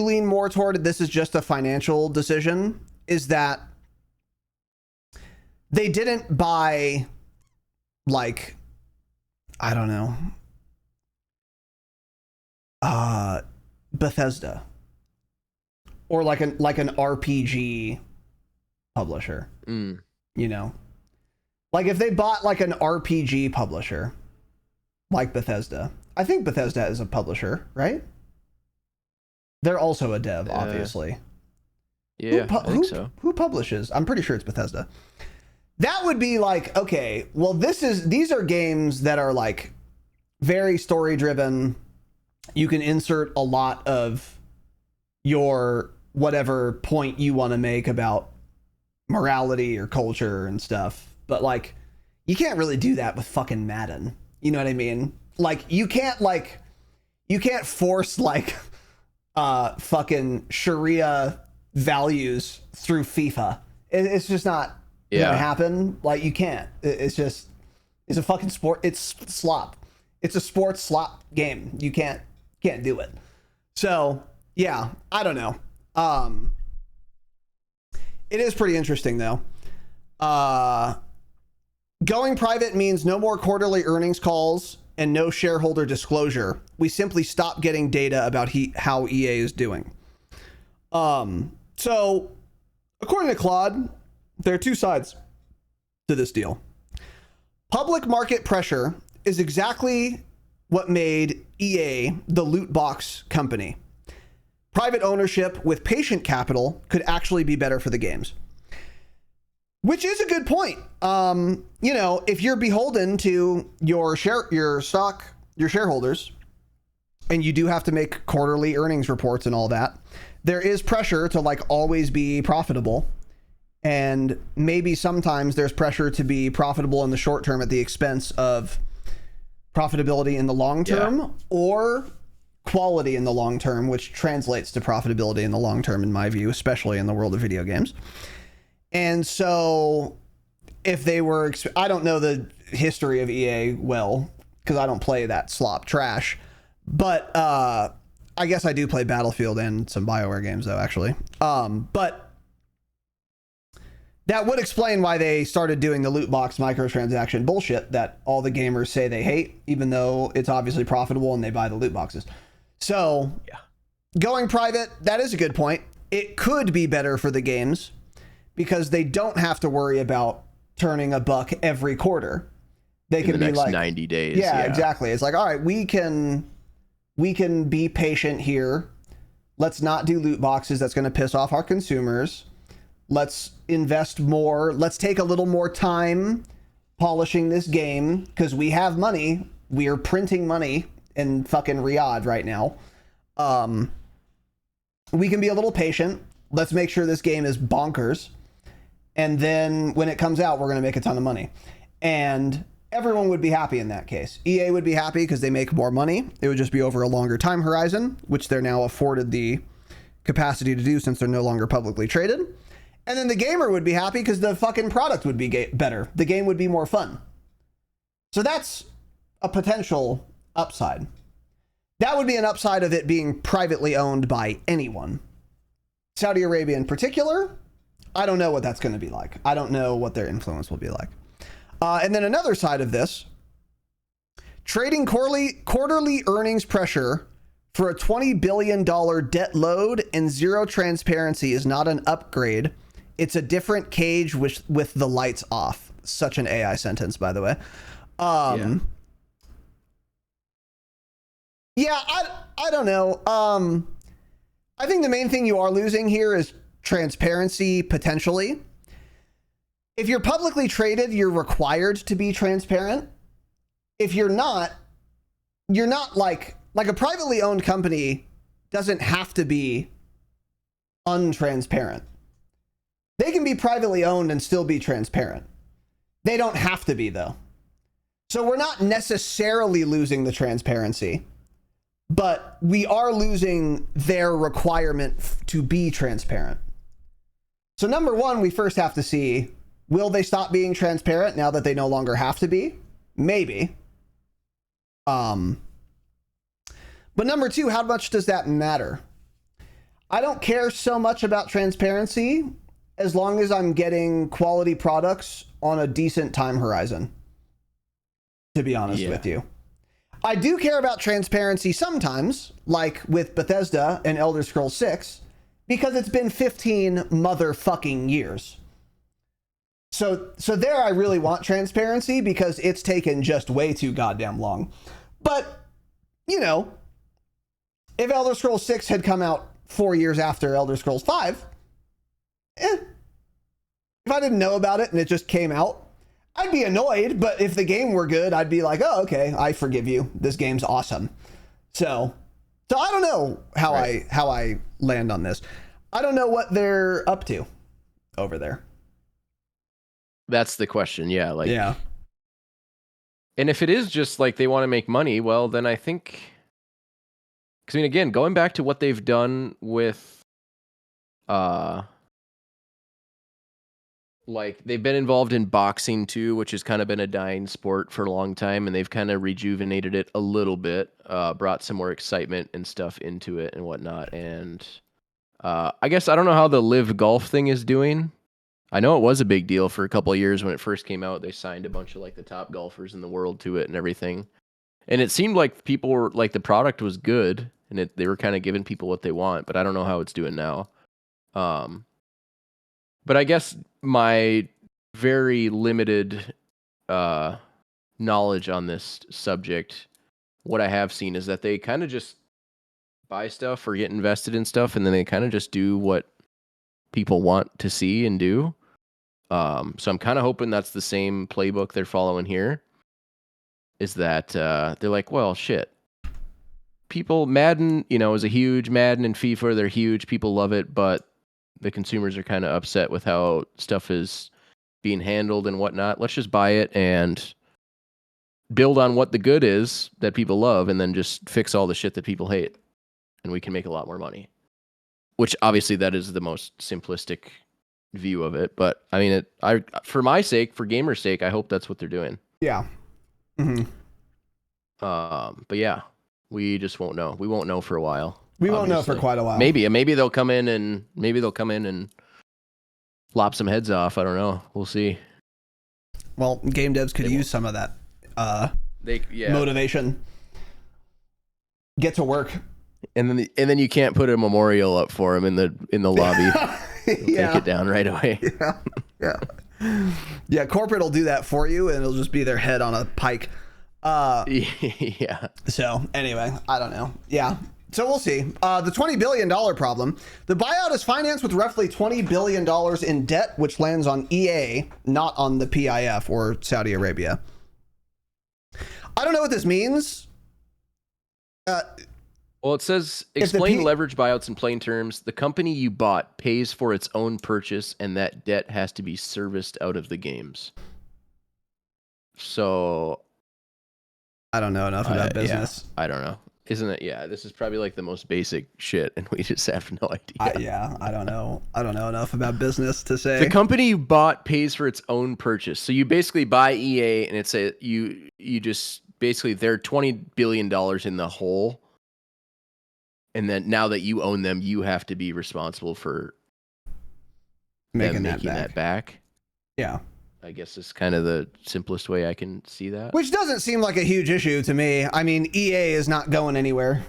lean more toward this is just a financial decision, is that they didn't buy like, I don't know, Bethesda or like an RPG publisher. You know, like if they bought like an RPG publisher like Bethesda, I think Bethesda is a publisher, right? They're also a dev, obviously. Yeah, I think so. Who publishes? I'm pretty sure it's Bethesda. That would be like, okay, well, these are games that are like very story driven. You can insert a lot of your whatever point you want to make about morality or culture and stuff. But like, you can't really do that with fucking Madden. You know what I mean? Like, you can't force like fucking Sharia values through FIFA. It's just not gonna happen. Like, you can't. It's a fucking sport. It's slop. It's a sports slop game. You can't do it. So yeah, I don't know. It is pretty interesting though. Going private means no more quarterly earnings calls and no shareholder disclosure. We simply stop getting data about how EA is doing. So according to Claude, there are two sides to this deal. Public market pressure is exactly what made EA the loot box company. Private ownership with patient capital could actually be better for the games. Which is a good point. If you're beholden to your shareholders, and you do have to make quarterly earnings reports and all that, there is pressure to like always be profitable. And maybe sometimes there's pressure to be profitable in the short term at the expense of profitability in the long term, or quality in the long term, which translates to profitability in the long term, in my view, especially in the world of video games. And so if they were, I don't know the history of EA well, because I don't play that slop trash. But I guess I do play Battlefield and some BioWare games, though, actually. But that would explain why they started doing the loot box microtransaction bullshit that all the gamers say they hate, even though it's obviously profitable and they buy the loot boxes. So Yeah. Going private, that is a good point. It could be better for the games because they don't have to worry about turning a buck every quarter. They can be like 90 days. Yeah, exactly. It's like, all right, we can be patient here. Let's not do loot boxes. That's going to piss off our consumers. Let's invest more. Let's take a little more time polishing this game because we have money. We are printing money in fucking Riyadh right now. We can be a little patient. Let's make sure this game is bonkers. And then when it comes out, we're going to make a ton of money. And everyone would be happy in that case. EA would be happy because they make more money. It would just be over a longer time horizon, which they're now afforded the capacity to do since they're no longer publicly traded. And then the gamer would be happy because the fucking product would be better. The game would be more fun. So that's a potential upside. That would be an upside of it being privately owned by anyone. Saudi Arabia in particular, I don't know what that's going to be like. I don't know what their influence will be like. And then another side of this, trading quarterly earnings pressure for a $20 billion debt load and zero transparency is not an upgrade. It's a different cage with the lights off. Such an AI sentence, by the way. Yeah, I don't know. I think the main thing you are losing here is transparency, potentially. If you're publicly traded, you're required to be transparent. If you're not like a privately owned company doesn't have to be untransparent. They can be privately owned and still be transparent. They don't have to be, though. So we're not necessarily losing the transparency, but we are losing their requirement to be transparent. So number one, we first have to see, will they stop being transparent now that they no longer have to be? Maybe. But number two, how much does that matter? I don't care so much about transparency as long as I'm getting quality products on a decent time horizon, to be honest with you. I do care about transparency sometimes, like with Bethesda and Elder Scrolls 6, because it's been 15 motherfucking years. So there I really want transparency because it's taken just way too goddamn long. But, you know, if Elder Scrolls 6 had come out 4 years after Elder Scrolls 5, if I didn't know about it and it just came out, I'd be annoyed. But if the game were good, I'd be like, oh, okay, I forgive you. This game's awesome. So I don't know how I land on this. I don't know what they're up to over there. That's the question. Yeah. Like, yeah. And if it is just like they want to make money, well, then I think, because I mean, again, going back to what they've done with, like they've been involved in boxing too, which has kind of been a dying sport for a long time, and they've kind of rejuvenated it a little bit, brought some more excitement and stuff into it and whatnot. And I guess I don't know how the Live Golf thing is doing. I know it was a big deal for a couple of years when it first came out. They signed a bunch of like the top golfers in the world to it and everything. And it seemed like people were like, the product was good and they were kind of giving people what they want, but I don't know how it's doing now. But I guess my very limited knowledge on this subject, what I have seen is that they kind of just buy stuff or get invested in stuff, and then they kind of just do what people want to see and do. So I'm kind of hoping that's the same playbook they're following here, is that they're like, well, shit. People, Madden, you know, is a huge, Madden and FIFA, they're huge. People love it, but the consumers are kind of upset with how stuff is being handled and whatnot. Let's just buy it and build on what the good is that people love, and then just fix all the shit that people hate, and we can make a lot more money. Which obviously that is the most simplistic view of it, but I mean, for my sake, for gamers' sake, I hope that's what they're doing. Yeah. Mm-hmm. But yeah, we just won't know. We won't know for a while. We won't know for quite a while. Maybe they'll come in and lop some heads off. I don't know. We'll see. Well, game devs could use some of that motivation. Get to work. And then you can't put a memorial up for him in the lobby. Take it down right away. Yeah, corporate will do that for you, and it'll just be their head on a pike. Yeah. So anyway, I don't know. Yeah. So we'll see. The $20 billion problem. The buyout is financed with roughly $20 billion in debt, which lands on EA, not on the PIF or Saudi Arabia. I don't know what this means. Well, it says, explain leverage buyouts in plain terms. The company you bought pays for its own purchase, and that debt has to be serviced out of the games. So... I don't know enough about business. Yeah, I don't know. Isn't it? Yeah, this is probably like the most basic shit, and we just have no idea. I don't know. I don't know enough about business to say. The company you bought pays for its own purchase. So you basically buy EA, and it's you just basically they're $20 billion in the hole. And then now that you own them, you have to be responsible for making that back. Yeah. I guess it's kind of the simplest way I can see that. Which doesn't seem like a huge issue to me. I mean, EA is not going anywhere.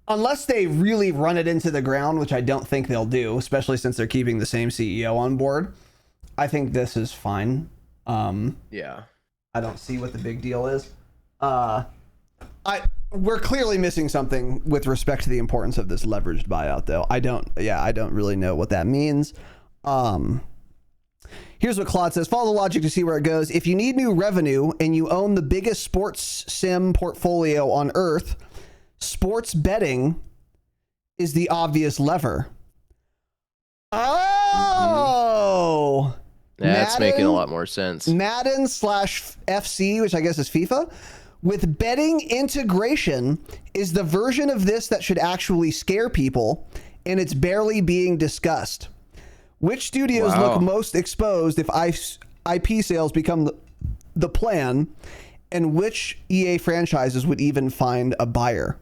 Unless they really run it into the ground, which I don't think they'll do, especially since they're keeping the same CEO on board. I think this is fine. Yeah. I don't see what the big deal is. We're clearly missing something with respect to the importance of this leveraged buyout, though. I don't really know what that means. Here's what Claude says. Follow the logic to see where it goes. If you need new revenue and you own the biggest sports sim portfolio on Earth, sports betting is the obvious lever. Oh! That's making a lot more sense. Madden / FC, which I guess is FIFA, with betting integration is the version of this that should actually scare people, and it's barely being discussed. Which studios look most exposed if IP sales become the plan, and which EA franchises would even find a buyer?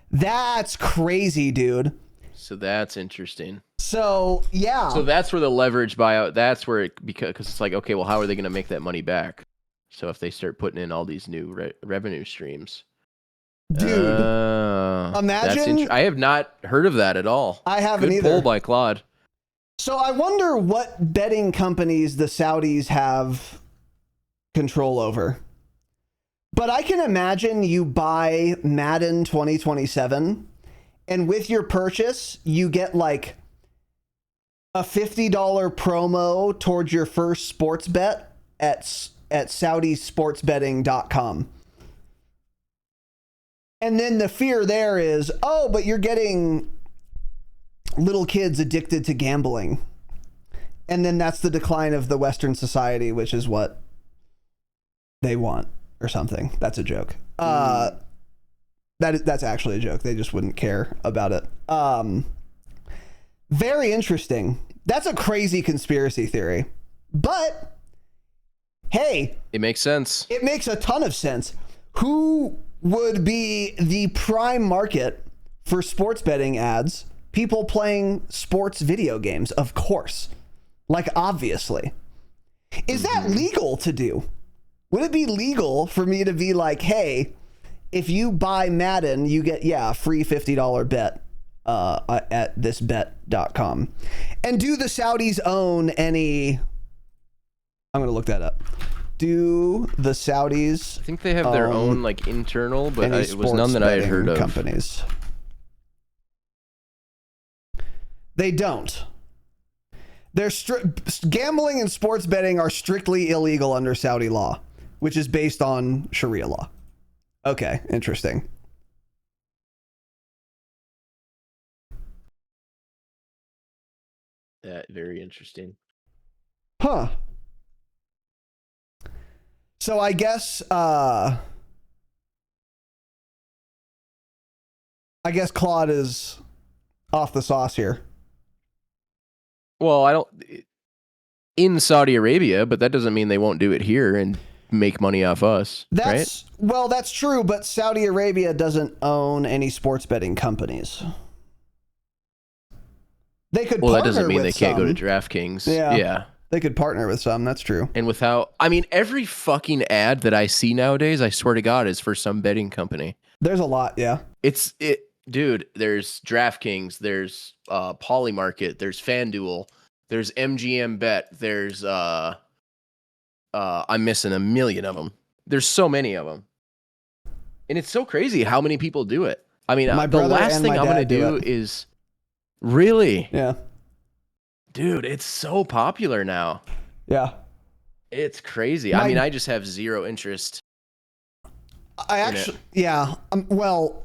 That's crazy, dude. So that's interesting. So, yeah. So that's where the leverage buyout, that's where it, because it's like, okay, well, how are they going to make that money back? So if they start putting in all these new revenue streams. Dude, imagine. I have not heard of that at all. I haven't either. Good poll by Claude. So I wonder what betting companies the Saudis have control over. But I can imagine you buy Madden 2027, and with your purchase, you get like a $50 promo towards your first sports bet at saudisportsbetting.com. And then the fear there is, oh, but you're getting little kids addicted to gambling. And then that's the decline of the Western society, which is what they want or something. That's a joke. That's actually a joke. They just wouldn't care about it. Very interesting. That's a crazy conspiracy theory. But hey, it makes sense. It makes a ton of sense. Who would be the prime market for sports betting ads? People playing sports video games, of course. Like, obviously. Is that legal to do? Would it be legal for me to be like, hey, if you buy Madden, you get, a free $50 bet at thisbet.com? And do the Saudis own any... I'm going to look that up. Do the Saudis... I think they have their own, like, internal, but it was none that I had heard of. Companies. They don't. They're gambling and sports betting are strictly illegal under Saudi law, which is based on Sharia law. Okay, interesting. Very interesting. Huh. So I guess Claude is off the sauce here. Well, in Saudi Arabia, but that doesn't mean they won't do it here. And make money off us, right? Well, that's true, but Saudi Arabia doesn't own any sports betting companies. They could Well, that partner doesn't mean with they can't go to some. DraftKings. Yeah. Yeah. They could partner with some, that's true. And I mean, every fucking ad that I see nowadays, I swear to God, is for some betting company. There's a lot, yeah. Dude, there's DraftKings, there's Polymarket, there's FanDuel, there's MGM Bet, there's I'm missing a million of them. There's so many of them. And it's so crazy how many people do it. I mean, the last thing I'm going to do is really? Yeah. Dude, it's so popular now. Yeah. It's crazy. I mean, I just have zero interest. Yeah. Well,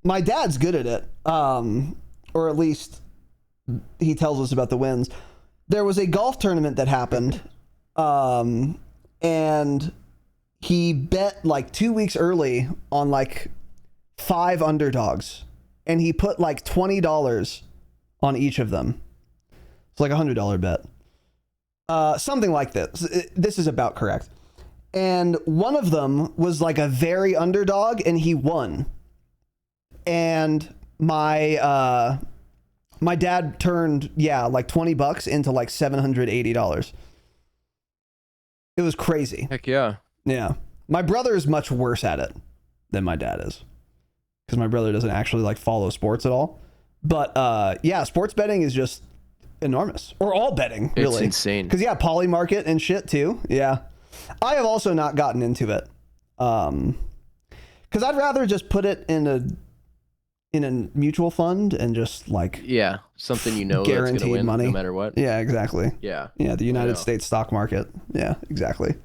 my dad's good at it. Or at least he tells us about the wins. There was a golf tournament that happened. And he bet like 2 weeks early on like 5 underdogs. And he put like $20 on each of them. It's like $100 bet. Something like this. This is about correct. And one of them was like a very underdog and he won. And my dad turned, like $20 into like $780. It was crazy. Heck yeah. Yeah. My brother is much worse at it than my dad is. Because my brother doesn't actually like follow sports at all. But sports betting is just enormous. Or all betting, really. It's insane. Because Polymarket and shit too. Yeah. I have also not gotten into it. Because I'd rather just put it in a mutual fund and just like something that's guaranteed gonna win money no matter what. Yeah, exactly. Yeah. Yeah, the United States stock market. Yeah, exactly.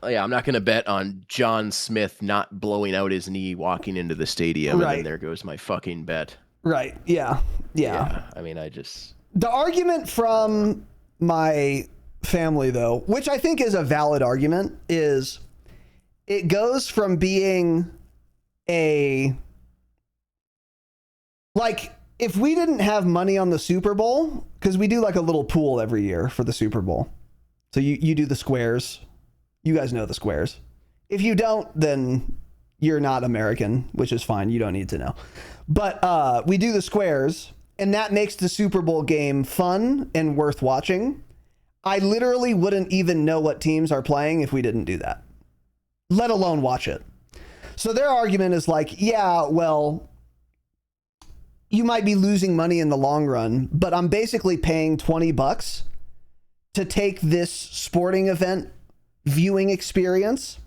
Yeah, I'm not going to bet on John Smith not blowing out his knee walking into the stadium, and then there goes my fucking bet. Right. Yeah. I mean, the argument from my family, though, which I think is a valid argument, is it goes from being like, if we didn't have money on the Super Bowl, because we do like a little pool every year for the Super Bowl. So you do the squares. You guys know the squares. If you don't, then you're not American, which is fine. You don't need to know. But we do the squares, and that makes the Super Bowl game fun and worth watching. I literally wouldn't even know what teams are playing if we didn't do that, let alone watch it. So their argument is like, well, you might be losing money in the long run, but I'm basically paying $20 to take this sporting event viewing experience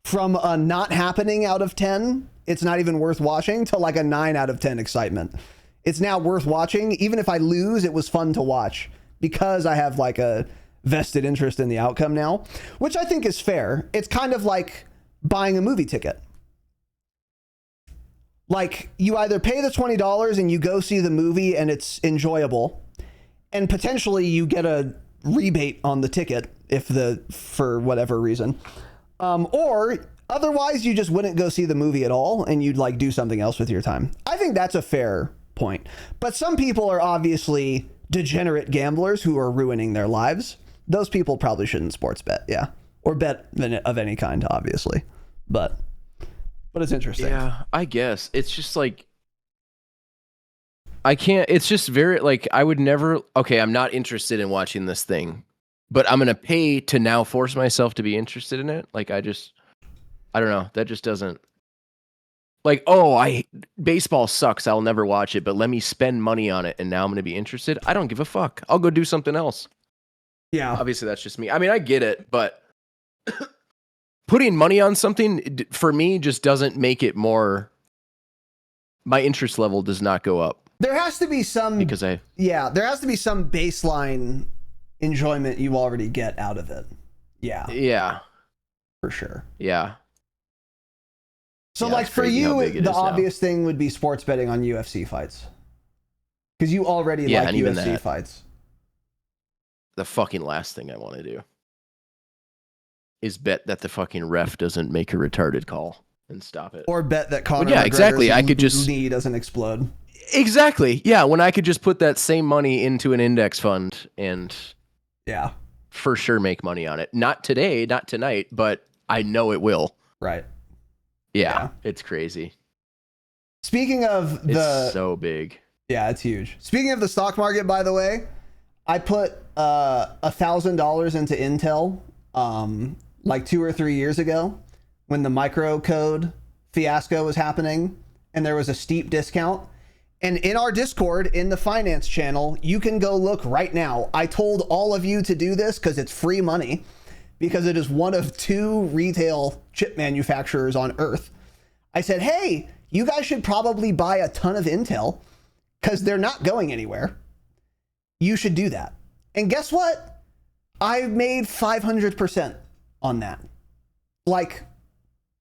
from a not happening out of 10, it's not even worth watching, to like a 9 out of 10 excitement. It's now worth watching. Even if I lose, it was fun to watch because I have like a vested interest in the outcome now, which I think is fair. It's kind of like buying a movie ticket. Like, you either pay the $20 and you go see the movie and it's enjoyable, and potentially you get a rebate on the ticket for whatever reason, or otherwise you just wouldn't go see the movie at all and you'd like do something else with your time. I think that's a fair point. But some people are obviously degenerate gamblers who are ruining their lives. Those people probably shouldn't sports bet, or bet of any kind, obviously. But it's interesting. Yeah, I guess it's just like, I can't, it's just very like, I would never, okay, I'm not interested in watching this thing, but I'm going to pay to now force myself to be interested in it. Like, I don't know. That just doesn't, like, baseball sucks. I'll never watch it, but let me spend money on it. And now I'm going to be interested. I don't give a fuck. I'll go do something else. Yeah. Obviously that's just me. I mean, I get it, but putting money on something for me just doesn't make it more, my interest level does not go up. There has to be some, there has to be some baseline enjoyment you already get out of it. Yeah. For sure. Yeah. So like for you, the obvious thing would be sports betting on UFC fights. Because you already like UFC fights. The fucking last thing I want to do is bet that the fucking ref doesn't make a retarded call and stop it. Or bet that Conor McGregor's knee doesn't explode. Exactly. Yeah, when I could just put that same money into an index fund and for sure make money on it. Not today, not tonight, but I know it will. Right. Yeah. It's crazy. Speaking of it's so big. Yeah, it's huge. Speaking of the stock market, by the way, I put $1,000 into Intel like 2 or 3 years ago when the microcode fiasco was happening and there was a steep discount. And in our Discord, in the finance channel, you can go look right now. I told all of you to do this because it's free money, because it is one of 2 retail chip manufacturers on Earth. I said, hey, you guys should probably buy a ton of Intel because they're not going anywhere. You should do that. And guess what? I made 500% on that. Like,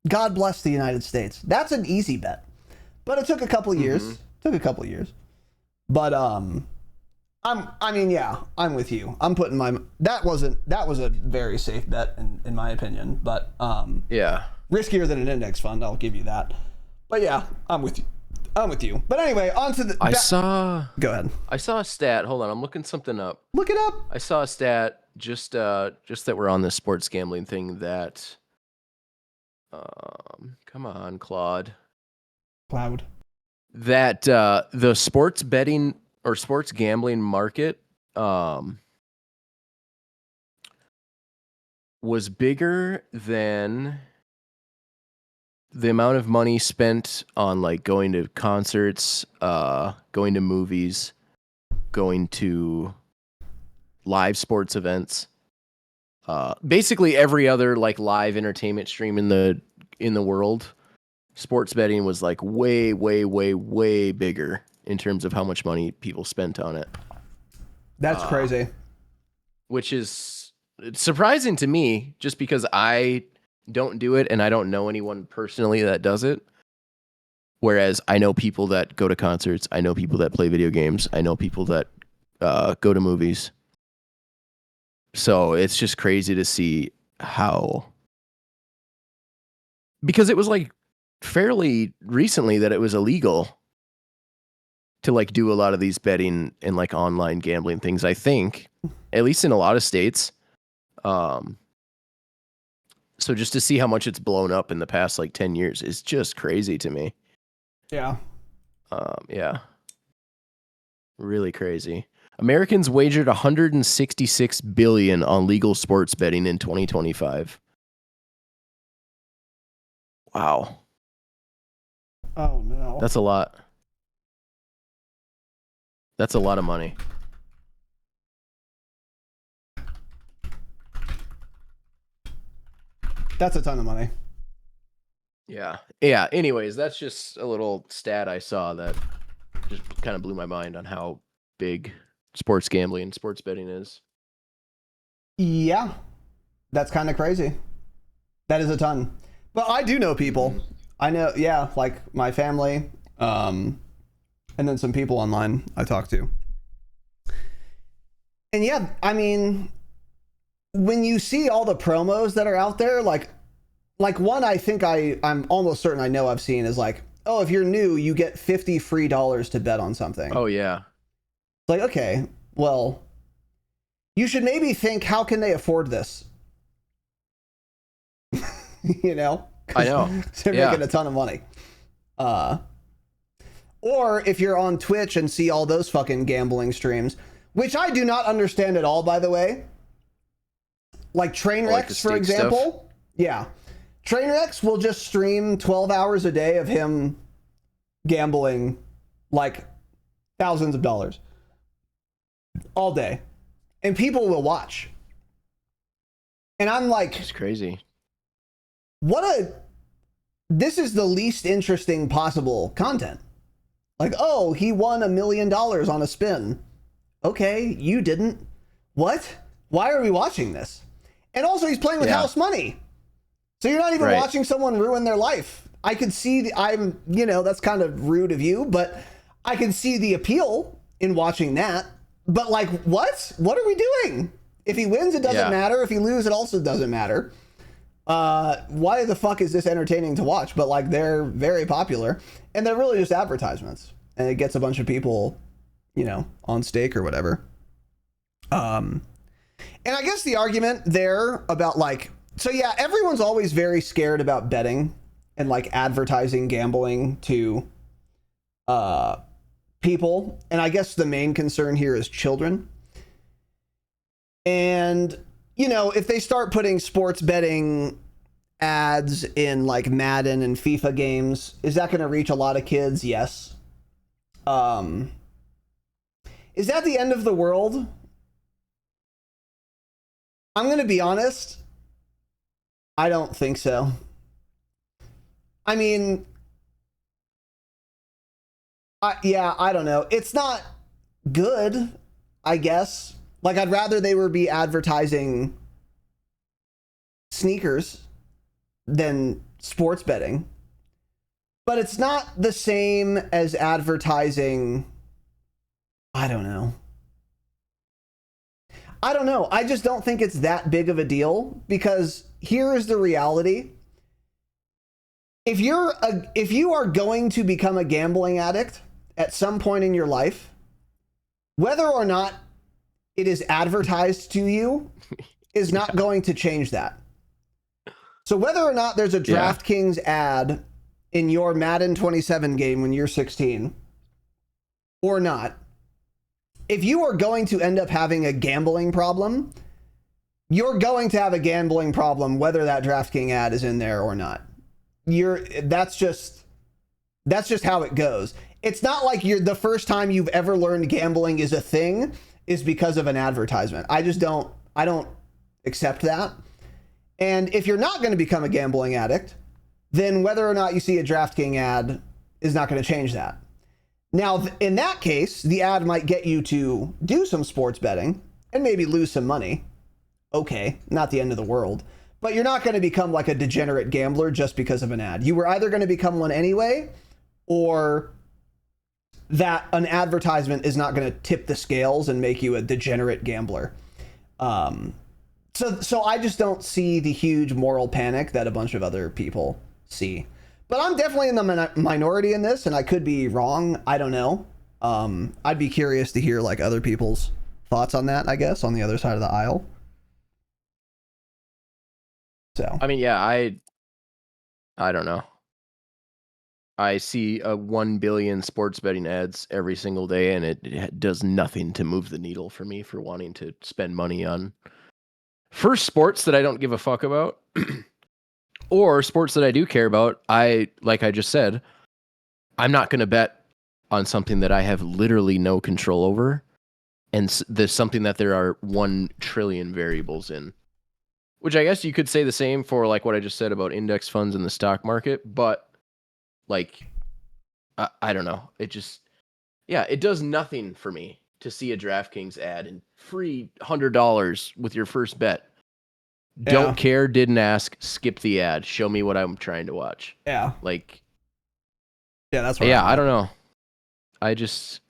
God bless the United States. That's an easy bet. But it took a couple of years. But I'm with you. I'm putting that was a very safe bet in my opinion, but yeah, riskier than an index fund, I'll give you that. But yeah, I'm with you. But anyway, on to the go ahead. I saw a stat. Hold on, I'm looking something up. Look it up. I saw a stat just that we're on this sports gambling thing that come on, Cloud. That the sports betting or sports gambling market was bigger than the amount of money spent on like going to concerts, going to movies, going to live sports events, basically every other like live entertainment stream in the world. Sports betting was like way, way, way, way bigger in terms of how much money people spent on it. That's crazy. Which is surprising to me just because I don't do it and I don't know anyone personally that does it. Whereas I know people that go to concerts. I know people that play video games. I know people that go to movies. So it's just crazy to see how... Because it was like fairly recently that it was illegal to like do a lot of these betting and like online gambling things, I think, at least in a lot of states. So just to see how much it's blown up in the past like 10 years is just crazy to me. Yeah. Yeah. Really crazy. Americans wagered 166 billion on legal sports betting in 2025. Wow. Oh no. That's a lot. That's a lot of money. That's a ton of money. Yeah. Yeah. Anyways, that's just a little stat I saw that just kind of blew my mind on how big sports gambling and sports betting is. Yeah. That's kind of crazy. That is a ton. But I do know people. I know, yeah, like my family, and then some people online I talk to. And yeah, I mean, when you see all the promos that are out there, like one I think I'm almost certain I know I've seen is like, oh, if you're new, you get $50 free to bet on something. Oh, yeah. Like, okay, well, you should maybe think, how can they afford this? You know? I know. They're making a ton of money. Or if you're on Twitch and see all those fucking gambling streams, which I do not understand at all, by the way. Like Trainwrecks, like for example. Stuff. Yeah. Trainwrecks will just stream 12 hours a day of him gambling like thousands of dollars all day. And people will watch. And I'm like... It's crazy. This is the least interesting possible content. Like, oh, he won $1 million on a spin. Okay, you didn't. What? Why are we watching this? And also he's playing with house money. So you're not even watching someone ruin their life. I could see that's kind of rude of you, but I can see the appeal in watching that. But like, what? What are we doing? If he wins, it doesn't matter. If he loses, it also doesn't matter. Why the fuck is this entertaining to watch? But like, they're very popular and they're really just advertisements, and it gets a bunch of people, on stake or whatever. And I guess the argument there about like, so yeah, everyone's always very scared about betting and like advertising gambling to people. And I guess the main concern here is children. And, you know, if they start putting sports betting ads in like Madden and FIFA games, is that going to reach a lot of kids? Yes. Is that the end of the world? I'm going to be honest. I don't think so. I mean, I don't know. It's not good, I guess. Like, I'd rather they were be advertising sneakers than sports betting. But it's not the same as advertising. I don't know. I just don't think it's that big of a deal, because here is the reality. If you are going to become a gambling addict at some point in your life, whether or not it is advertised to you is not going to change that. So whether or not there's a DraftKings ad in your Madden 27 game when you're 16 or not, if you are going to end up having a gambling problem, you're going to have a gambling problem whether that DraftKings ad is in there or not. That's just how it goes. It's not like the first time you've ever learned gambling is a thing is because of an advertisement. I don't accept that. And if you're not going to become a gambling addict, then whether or not you see a DraftKings ad is not going to change that. Now, in that case, the ad might get you to do some sports betting and maybe lose some money. Okay, not the end of the world. But you're not going to become like a degenerate gambler just because of an ad. You were either going to become one anyway, or that an advertisement is not going to tip the scales and make you a degenerate gambler. So I just don't see the huge moral panic that a bunch of other people see. But I'm definitely in the minority in this, and I could be wrong. I don't know. I'd be curious to hear like other people's thoughts on that, I guess, on the other side of the aisle. So I mean, yeah, I don't know. I see 1 billion sports betting ads every single day, and it does nothing to move the needle for me for wanting to spend money on first sports that I don't give a fuck about, or sports that I do care about. Like I just said, I'm not going to bet on something that I have literally no control over, and there's something that there are 1 trillion variables in. Which I guess you could say the same for like what I just said about index funds in the stock market, but like, I don't know. It just, it does nothing for me to see a DraftKings ad and free $100 with your first bet. Yeah. Don't care, didn't ask, skip the ad. Show me what I'm trying to watch. Yeah. Like, that's what I don't know. I just,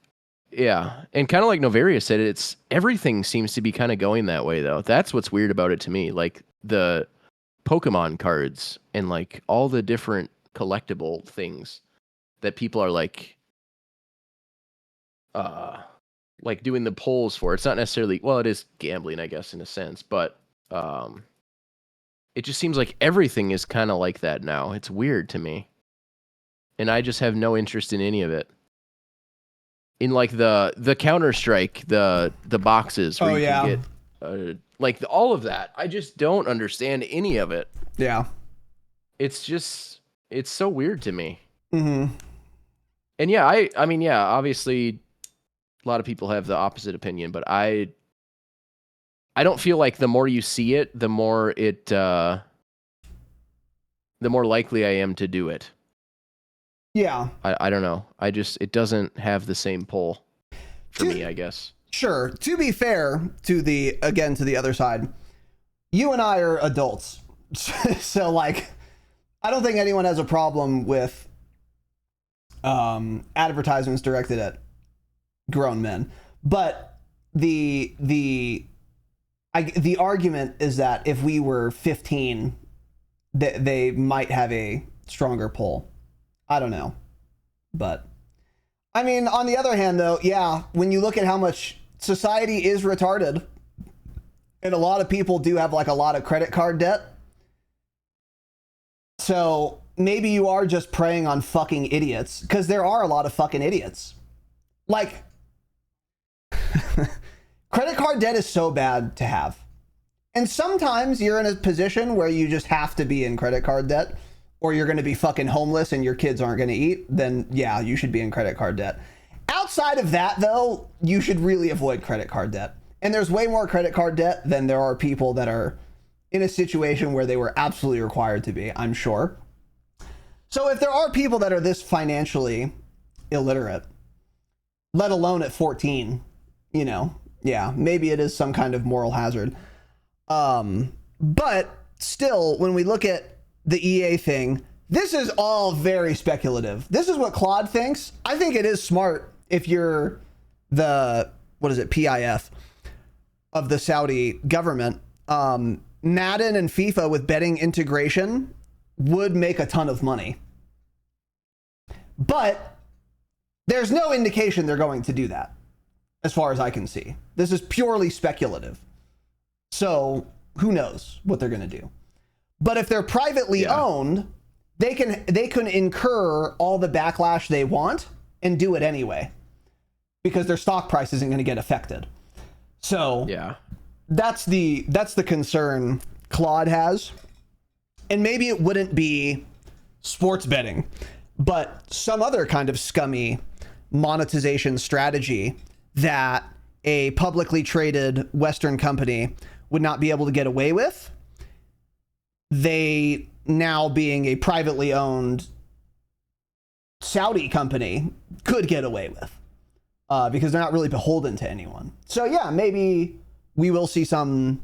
and kind of like Novaria said, everything seems to be kind of going that way, though. That's what's weird about it to me. Like the Pokemon cards and like all the different collectible things that people are like doing the polls for. It's not necessarily, well, it is gambling, I guess, in a sense, but it just seems like everything is kind of like that now. It's weird to me, and I just have no interest in any of it. In like the Counter-Strike, the boxes where you can get like all of that. I just don't understand any of it. Yeah. It's so weird to me. Mm-hmm. And I mean, obviously a lot of people have the opposite opinion, but I don't feel like the more you see it, the more likely I am to do it. Yeah. I don't know. It doesn't have the same pull for me, I guess. Sure. To be fair to the other side, you and I are adults. So like, I don't think anyone has a problem with advertisements directed at grown men. But the argument is that if we were 15, they might have a stronger pull. I don't know. But I mean, on the other hand, though, when you look at how much society is retarded And a lot of people do have like a lot of credit card debt. So maybe you are just preying on fucking idiots, because there are a lot of fucking idiots. Like, credit card debt is so bad to have. And sometimes you're in a position where you just have to be in credit card debt, or you're going to be fucking homeless and your kids aren't going to eat. Then yeah, you should be in credit card debt. Outside of that though, you should really avoid credit card debt. And there's way more credit card debt than there are people that are in a situation where they were absolutely required to be, I'm sure. So if there are people that are this financially illiterate, let alone at 14, you know, yeah, maybe it is some kind of moral hazard. But still, when we look at the EA thing, this is all very speculative. This is what Claude thinks. I think it is smart if you're the, what is it, PIF of the Saudi government. Madden and FIFA with betting integration would make a ton of money. But there's no indication they're going to do that, as far as I can see. This is purely speculative. So who knows what they're going to do. But if they're privately owned, they can incur all the backlash they want and do it anyway, because their stock price isn't going to get affected. So yeah, that's the concern Claude has. And maybe it wouldn't be sports betting, but some other kind of scummy monetization strategy that a publicly traded Western company would not be able to get away with. They, now being a privately owned Saudi company, could get away with, because they're not really beholden to anyone. So yeah, maybe we will see some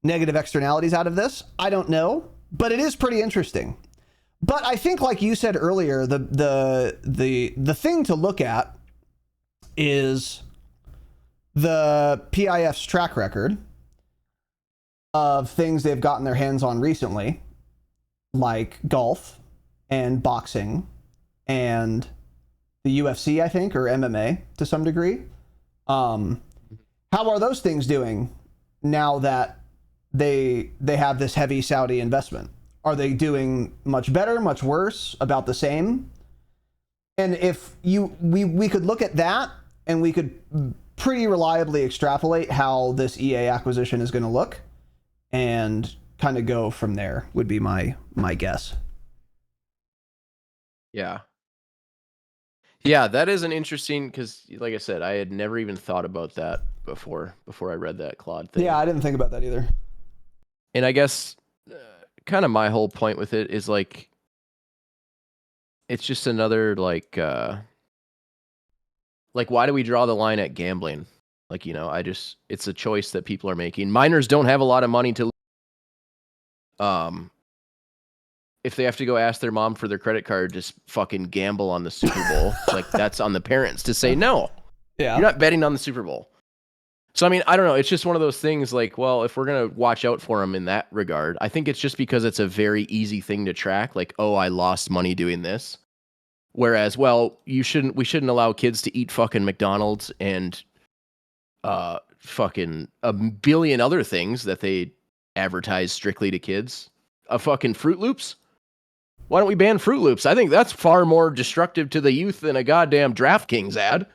negative externalities out of this. I don't know, but it is pretty interesting. But I think, like you said earlier, the thing to look at is the PIF's track record of things they've gotten their hands on recently, like golf and boxing and the UFC, I think, or MMA to some degree. How are those things doing now that they have this heavy Saudi investment? Are they doing much better, much worse, about the same? And if we could look at that, and we could pretty reliably extrapolate how this EA acquisition is going to look, and kind of go from there, would be my guess. Yeah, that is an interesting, because like I said, I had never even thought about that before I read that Claude thing. Yeah, I didn't think about that either. And I guess kind of my whole point with it is like, it's just another like why do we draw the line at gambling? Like, you know, it's a choice that people are making. Minors don't have a lot of money to if they have to go ask their mom for their credit card, just fucking gamble on the Super Bowl. Like, that's on the parents to say no. Yeah. You're not betting on the Super Bowl. So, I mean, I don't know. It's just one of those things like, well, if we're going to watch out for them in that regard, I think it's just because it's a very easy thing to track. Like, oh, I lost money doing this. Whereas, well, we shouldn't allow kids to eat fucking McDonald's and fucking a billion other things that they advertise strictly to kids. Fucking Fruit Loops. Why don't we ban Fruit Loops? I think that's far more destructive to the youth than a goddamn DraftKings ad.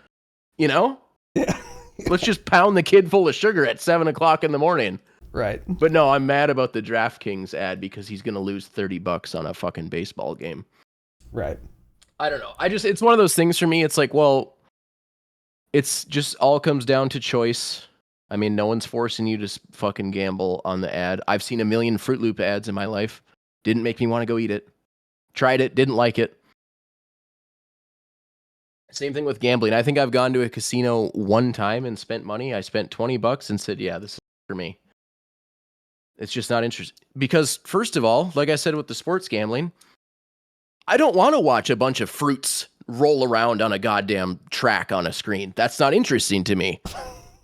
You know? Yeah. Let's just pound the kid full of sugar at 7 o'clock in the morning. Right. But no, I'm mad about the DraftKings ad because he's going to lose $30 on a fucking baseball game. Right. I don't know. It's one of those things for me. It's like, well, it's just all comes down to choice. I mean, no one's forcing you to fucking gamble on the ad. I've seen a million Fruit Loop ads in my life. Didn't make me want to go eat it. Tried it. Didn't like it. Same thing with gambling. I think I've gone to a casino one time and spent money. I spent $20 and said, yeah, this is for me. It's just not interesting. Because, first of all, like I said with the sports gambling, I don't want to watch a bunch of fruits roll around on a goddamn track on a screen. That's not interesting to me.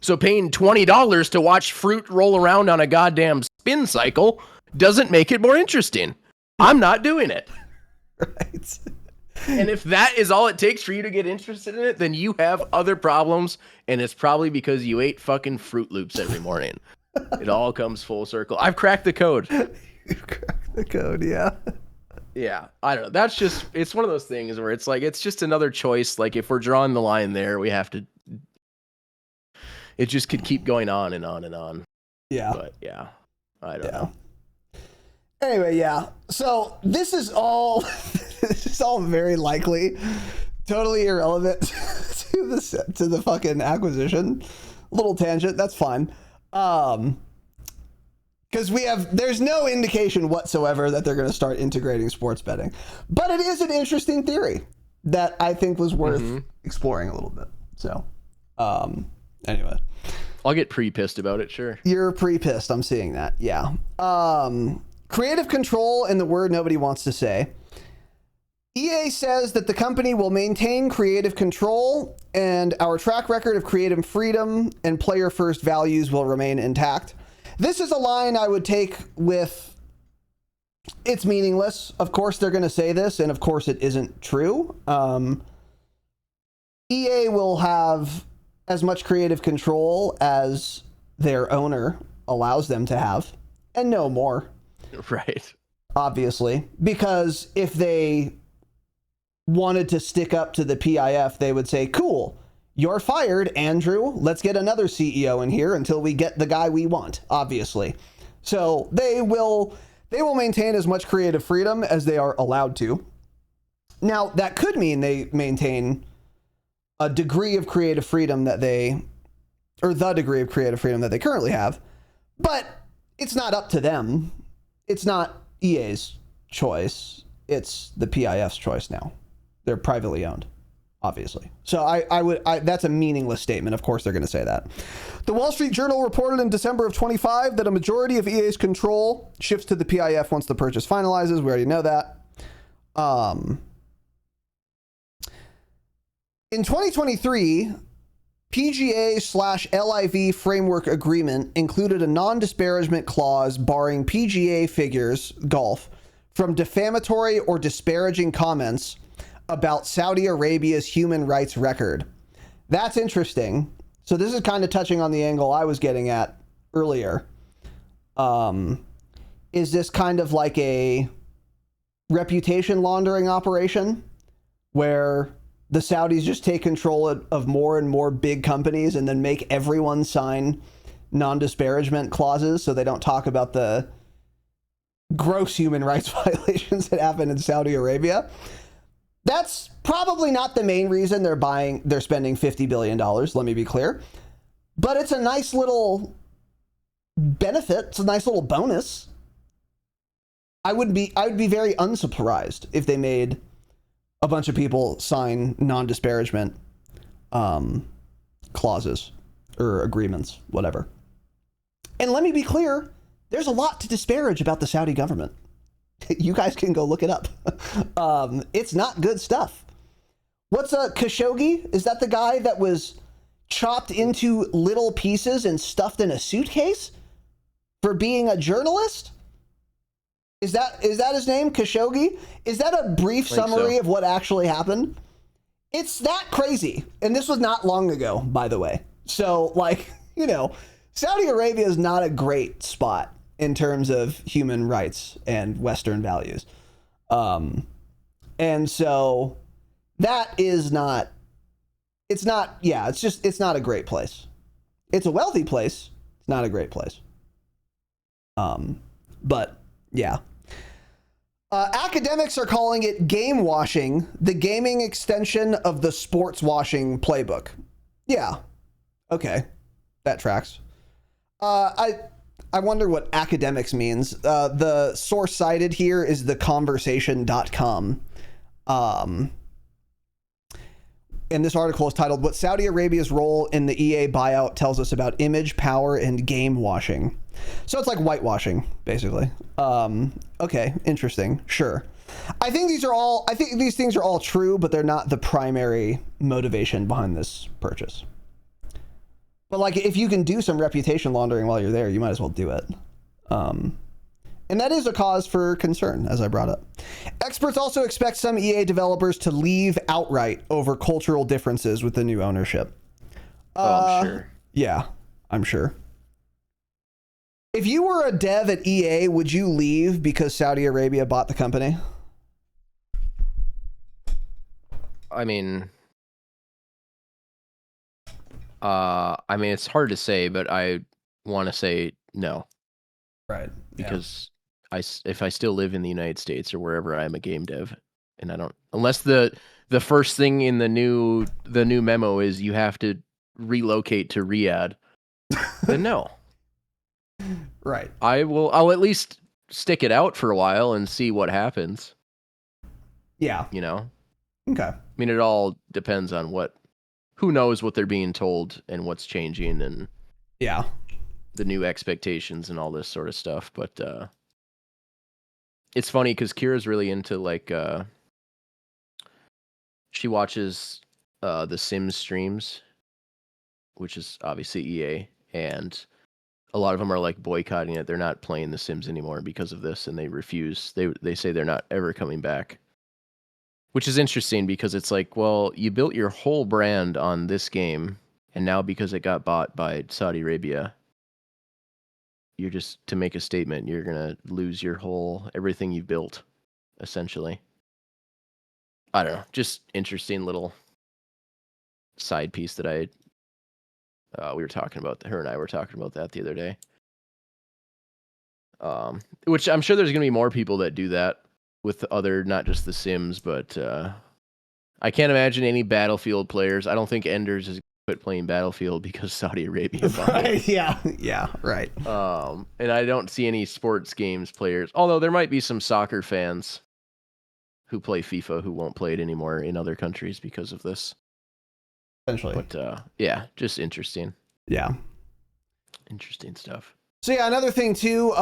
So paying $20 to watch fruit roll around on a goddamn spin cycle doesn't make it more interesting. I'm not doing it. Right. And if that is all it takes for you to get interested in it, then you have other problems, and it's probably because you ate fucking Fruit Loops every morning. It all comes full circle. I've cracked the code. You cracked the code, yeah. Yeah, I don't know. That's just, it's one of those things where it's like, it's just another choice. Like if we're drawing the line there, we have to, it just could keep going on and on and on. Yeah. But yeah, I don't know. Anyway, yeah. So this is all, this is all very likely totally irrelevant to the fucking acquisition. Little tangent, that's fine. Because there's no indication whatsoever that they're going to start integrating sports betting. But it is an interesting theory that I think was worth exploring a little bit. So, anyway. I'll get pre-pissed about it, sure. You're pre-pissed, I'm seeing that, yeah. Creative control and the word nobody wants to say. EA says that the company will maintain creative control and our track record of creative freedom and player-first values will remain intact. This is a line I would take with, it's meaningless. Of course they're going to say this, and of course it isn't true. EA will have as much creative control as their owner allows them to have, and no more. Right. Obviously, because if they wanted to stick up to the PIF, they would say, cool, you're fired, Andrew. Let's get another CEO in here until we get the guy we want, obviously. So they will maintain as much creative freedom as they are allowed to. Now, that could mean they maintain a degree of creative freedom the degree of creative freedom that they currently have, but it's not up to them. It's not EA's choice. It's the PIF's choice now. They're privately owned, obviously. So that's a meaningless statement. Of course they're going to say that. The Wall Street Journal reported in December of 25 that a majority of EA's control shifts to the PIF once the purchase finalizes. We already know that. In 2023, PGA/LIV framework agreement included a non-disparagement clause barring PGA figures golf from defamatory or disparaging comments about Saudi Arabia's human rights record. That's interesting. So this is kind of touching on the angle I was getting at earlier. Is this kind of like a reputation laundering operation where the Saudis just take control of more and more big companies and then make everyone sign non-disparagement clauses so they don't talk about the gross human rights violations that happen in Saudi Arabia? That's probably not the main reason they're spending $50 billion, let me be clear. But it's a nice little benefit. It's a nice little bonus. I would be very unsurprised if they made a bunch of people sign non-disparagement clauses or agreements, whatever. And let me be clear, there's a lot to disparage about the Saudi government. You guys can go look it up. It's not good stuff. What's Khashoggi? Is that the guy that was chopped into little pieces and stuffed in a suitcase for being a journalist? Is that his name, Khashoggi? Is that a brief summary of what actually happened? It's that crazy. And this was not long ago, by the way. So, Saudi Arabia is not a great spot in terms of human rights and Western values. And so that is not, it's not a great place. It's a wealthy place. It's not a great place. But yeah. Academics are calling it game washing, the gaming extension of the sports washing playbook. Yeah. Okay. That tracks. I wonder what academics means. The source cited here is theconversation.com. And this article is titled, What Saudi Arabia's Role in the EA Buyout Tells Us About Image, Power, and Game Washing. So it's like whitewashing, basically. Okay, interesting. Sure. I think these things are all true, but they're not the primary motivation behind this purchase. But if you can do some reputation laundering while you're there, you might as well do it. And that is a cause for concern, as I brought up. Experts also expect some EA developers to leave outright over cultural differences with the new ownership. I'm sure. Yeah, I'm sure. If you were a dev at EA, would you leave because Saudi Arabia bought the company? I mean, it's hard to say, but I want to say no. Right. Because if I still live in the United States or wherever, I'm a game dev, and I don't, unless the first thing in the new memo is you have to relocate to Riyadh, then no. Right. I'll at least stick it out for a while and see what happens. Yeah. You know? Okay. I mean, it all depends on who knows what they're being told and what's changing and yeah, the new expectations and all this sort of stuff. But it's funny because Kira's really into like she watches the Sims streams, which is obviously EA, and a lot of them are like boycotting it. They're not playing the Sims anymore because of this, and they refuse. They say they're not ever coming back. Which is interesting because it's like, well, you built your whole brand on this game, and now because it got bought by Saudi Arabia, you're just, to make a statement, you're going to lose everything you've built, essentially. I don't know, just interesting little side piece that her and I were talking about that the other day. Which I'm sure there's going to be more people that do that with other, not just the Sims, but I can't imagine any Battlefield players. I don't think Enders has quit playing Battlefield because Saudi Arabia bought it. Yeah, right. And I don't see any sports games players, although there might be some soccer fans who play FIFA who won't play it anymore in other countries because of this. Essentially. But yeah, just interesting. Yeah. Interesting stuff. So yeah, another thing too,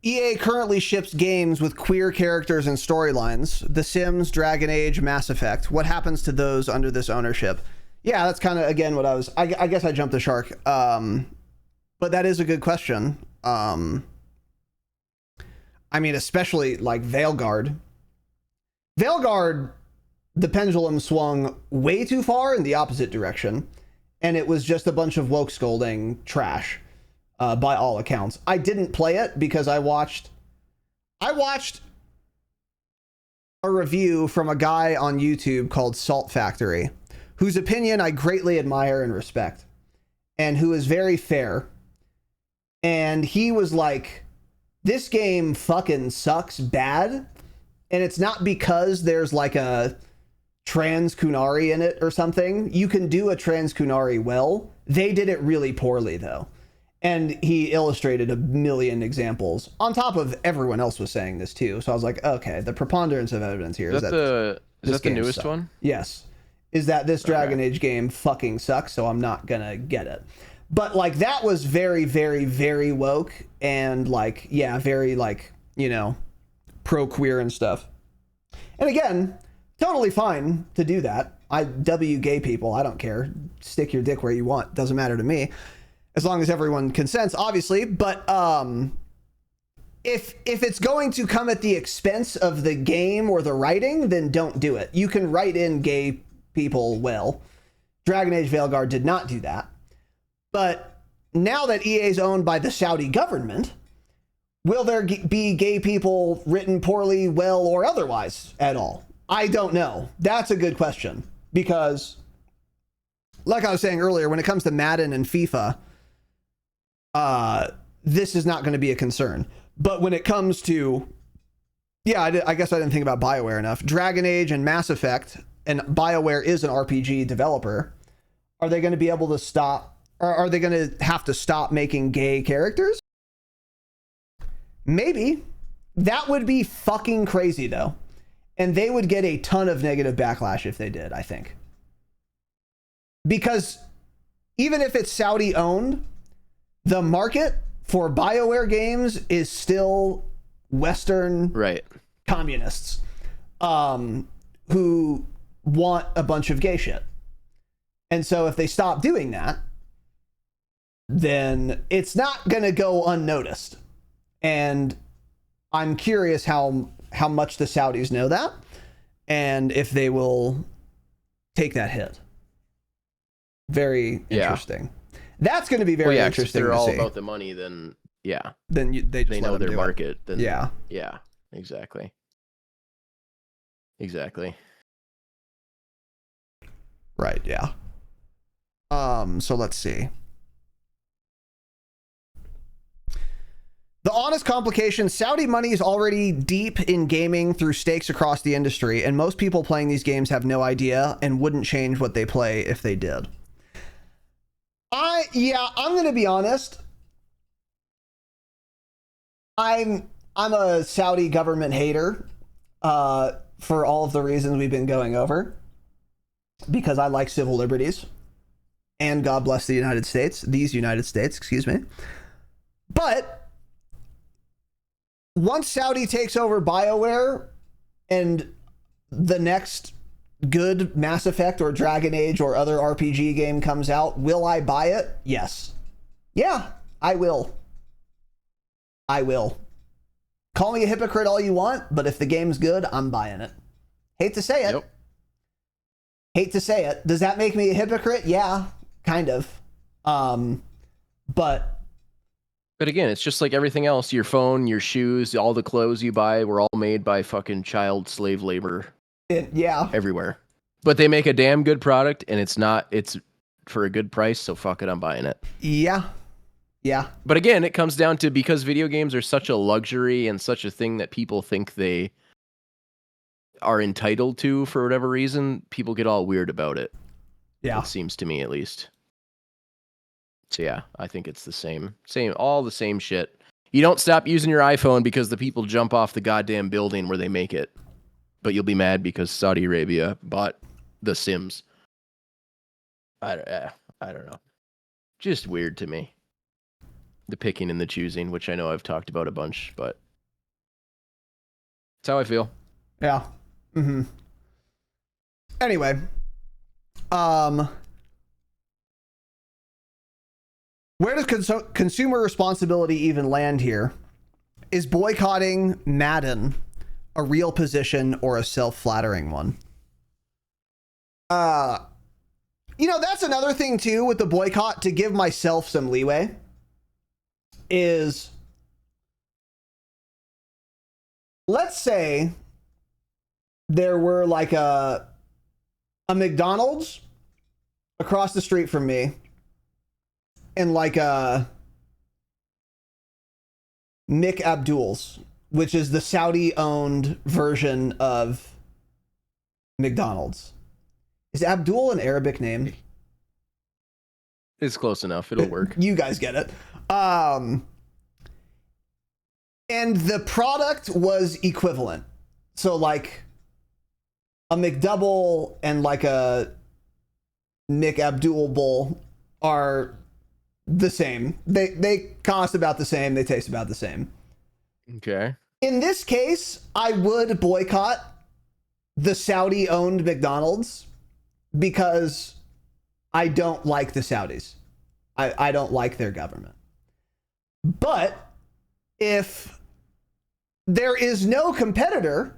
EA currently ships games with queer characters and storylines. The Sims, Dragon Age, Mass Effect. What happens to those under this ownership? Yeah, that's kind of, again, what I guess I jumped the shark. But that is a good question. I mean, especially like Veilguard. Veilguard, the pendulum swung way too far in the opposite direction. And it was just a bunch of woke scolding trash. By all accounts. I didn't play it because I watched a review from a guy on YouTube called Salt Factory, whose opinion I greatly admire and respect, and who is very fair. And he was like, this game fucking sucks bad, and it's not because there's like a trans Kunari in it or something. You can do a trans Kunari well. They did it really poorly though. And he illustrated a million examples on top of everyone else was saying this too. So I was like, okay, the preponderance of evidence here is that the newest sucks. one? Yes. Is that this Dragon Age game fucking sucks, so I'm not gonna get it. But like that was very, very, very woke and like, yeah, very like, you know, pro-queer and stuff. And again, totally fine to do that. I W gay people, I don't care. Stick your dick where you want. Doesn't matter to me. As long as everyone consents, obviously. But if it's going to come at the expense of the game or the writing, then don't do it. You can write in gay people well. Dragon Age Veilguard did not do that. But now that EA is owned by the Saudi government, will there be gay people written poorly, well, or otherwise at all? I don't know. That's a good question. Because, like I was saying earlier, when it comes to Madden and FIFA, this is not going to be a concern. But when it comes to, yeah, I guess I didn't think about BioWare enough. Dragon Age and Mass Effect, and BioWare is an RPG developer. Are they going to be able to stop, or are they going to have to stop making gay characters? Maybe. That would be fucking crazy though. And they would get a ton of negative backlash if they did, I think. Because even if it's Saudi owned, the market for BioWare games is still Western communists who want a bunch of gay shit. And so if they stop doing that, then it's not going to go unnoticed. And I'm curious how much the Saudis know that and if they will take that hit. Very interesting. That's going to be very interesting. If they're to all see. about the money, then yeah, then they just they let know them their do market. it. Then Yeah. yeah, exactly. Right. Yeah. So let's see. The honest complication, Saudi money is already deep in gaming through stakes across the industry, and most people playing these games have no idea and wouldn't change what they play if they did. I'm going to be honest. I'm a Saudi government hater for all of the reasons we've been going over, because I like civil liberties and God bless the United States, excuse me. But once Saudi takes over BioWare and the next good Mass Effect or Dragon Age or other RPG game comes out, will I buy it? Yes. Yeah, I will. Call me a hypocrite all you want, but if the game's good, I'm buying it. Hate to say it. Yep. Hate to say it. Does that make me a hypocrite? Yeah, kind of. But again, it's just like everything else. Your phone, your shoes, all the clothes you buy were all made by fucking child slave labor. Yeah. Everywhere. But they make a damn good product, and it's for a good price, so fuck it, I'm buying it. Yeah. Yeah. But again, it comes down to, because video games are such a luxury and such a thing that people think they are entitled to for whatever reason, people get all weird about it. Yeah. It seems to me, at least. So yeah, I think it's the same, all the same shit. You don't stop using your iPhone because the people jump off the goddamn building where they make it. But you'll be mad because Saudi Arabia bought The Sims. I don't know. Just weird to me. The picking and the choosing, which I know I've talked about a bunch, but that's how I feel. Yeah. Mm-hmm. Anyway. Where does consumer responsibility even land here? Is boycotting Madden a real position or a self-flattering one? That's another thing too with the boycott, to give myself some leeway, is, let's say there were like a McDonald's across the street from me, and like a Nick Abdul's, which is the Saudi-owned version of McDonald's. Is Abdul an Arabic name? It's close enough. It'll work. You guys get it. And the product was equivalent. So like a McDouble and like a Nick Abdul bowl are the same. They cost about the same. They taste about the same. Okay. In this case, I would boycott the Saudi-owned McDonald's because I don't like the Saudis. I don't like their government. But if there is no competitor,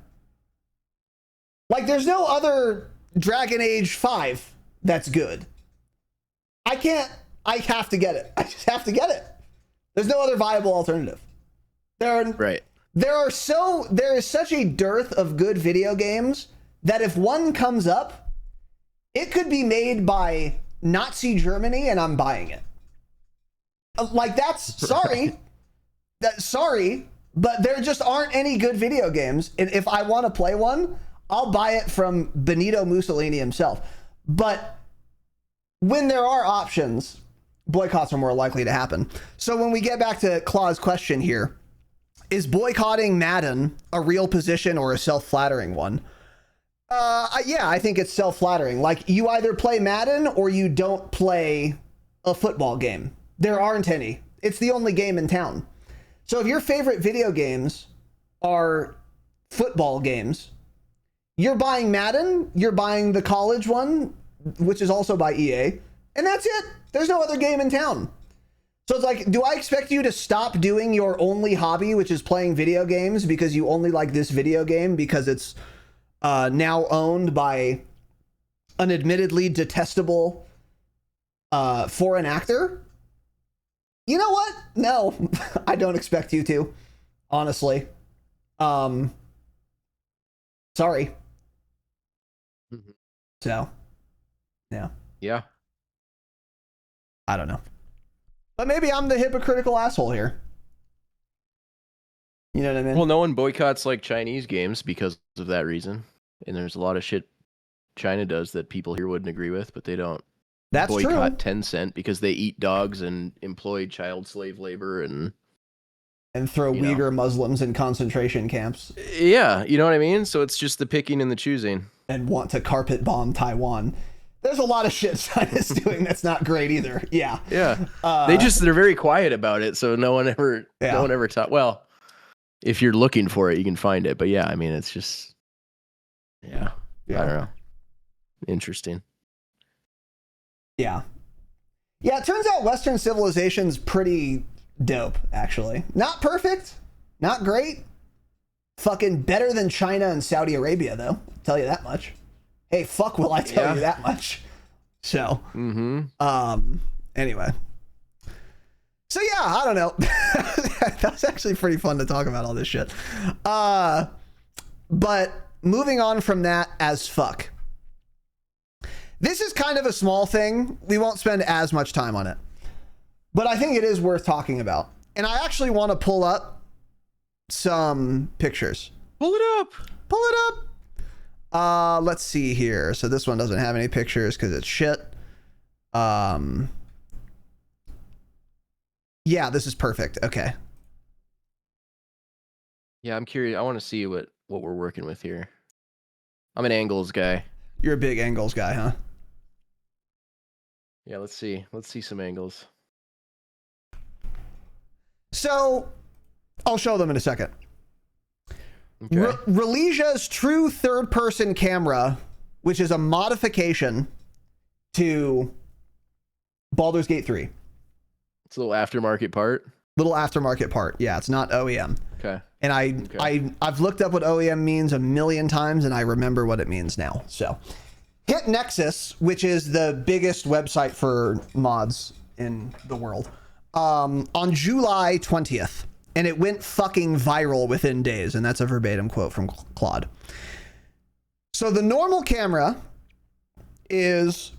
like there's no other Dragon Age 5 that's good, I have to get it. I just have to get it. There's no other viable alternative. Right. There is such a dearth of good video games that if one comes up, it could be made by Nazi Germany and I'm buying it. Like sorry, but there just aren't any good video games. And if I want to play one, I'll buy it from Benito Mussolini himself. But when there are options, boycotts are more likely to happen. So when we get back to Claw's question here, is boycotting Madden a real position or a self-flattering one? Yeah, I think it's self-flattering. Like, you either play Madden or you don't play a football game. There aren't any. It's the only game in town. So if your favorite video games are football games, you're buying Madden, you're buying the college one, which is also by EA, and that's it. There's no other game in town. So it's like, do I expect you to stop doing your only hobby, which is playing video games, because you only like this video game because it's now owned by an admittedly detestable foreign actor? You know what? No, I don't expect you to, honestly. Sorry. Mhm. So, yeah. Yeah. I don't know. But maybe I'm the hypocritical asshole here. You know what I mean? Well, no one boycotts like Chinese games because of that reason. And there's a lot of shit China does that people here wouldn't agree with, but they don't That's boycott true. Tencent because they eat dogs and employ child slave labor and Throw you know. Uyghur Muslims in concentration camps. Yeah, you know what I mean? So it's just the picking and the choosing. And want to carpet bomb Taiwan. There's a lot of shit China's doing that's not great either. Yeah. Yeah. They're very quiet about it, so no one ever taught. Well, if you're looking for it, you can find it. But yeah, I mean, it's just I don't know. Interesting. Yeah. Yeah, it turns out Western civilization's pretty dope, actually. Not perfect, not great. Fucking better than China and Saudi Arabia, though. I'll tell you that much. Hey, fuck will I tell you that much. So, anyway. So yeah, I don't know. That was actually pretty fun to talk about all this shit. But moving on from that as fuck. This is kind of a small thing. We won't spend as much time on it. But I think it is worth talking about. And I actually want to pull up some pictures. Pull it up. Pull it up. Let's see here. So this one doesn't have any pictures because it's shit. Yeah, this is perfect. Okay. Yeah, I'm curious. I want to see what we're working with here. I'm an angles guy. You're a big angles guy, huh? Yeah, let's see. Let's see some angles. So, I'll show them in a second. Okay. Relisia's true third-person camera, which is a modification to Baldur's Gate 3. It's a little aftermarket part. Little aftermarket part. Yeah, it's not OEM. Okay. And I've looked up what OEM means a million times, and I remember what it means now. So, hit Nexus, which is the biggest website for mods in the world, on July 20th. And it went fucking viral within days. And that's a verbatim quote from Claude. So the normal camera is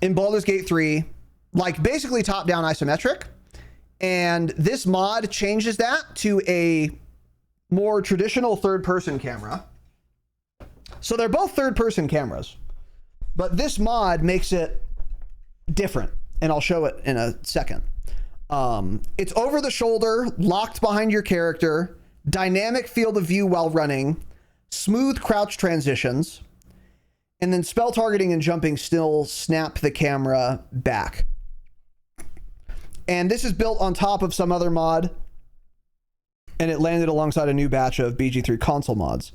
in Baldur's Gate 3, like basically top-down isometric. And this mod changes that to a more traditional third-person camera. So they're both third-person cameras. But this mod makes it different. And I'll show it in a second. It's over the shoulder, locked behind your character, dynamic field of view while running, smooth crouch transitions, and then spell targeting and jumping still snap the camera back. And this is built on top of some other mod, and it landed alongside a new batch of BG3 console mods.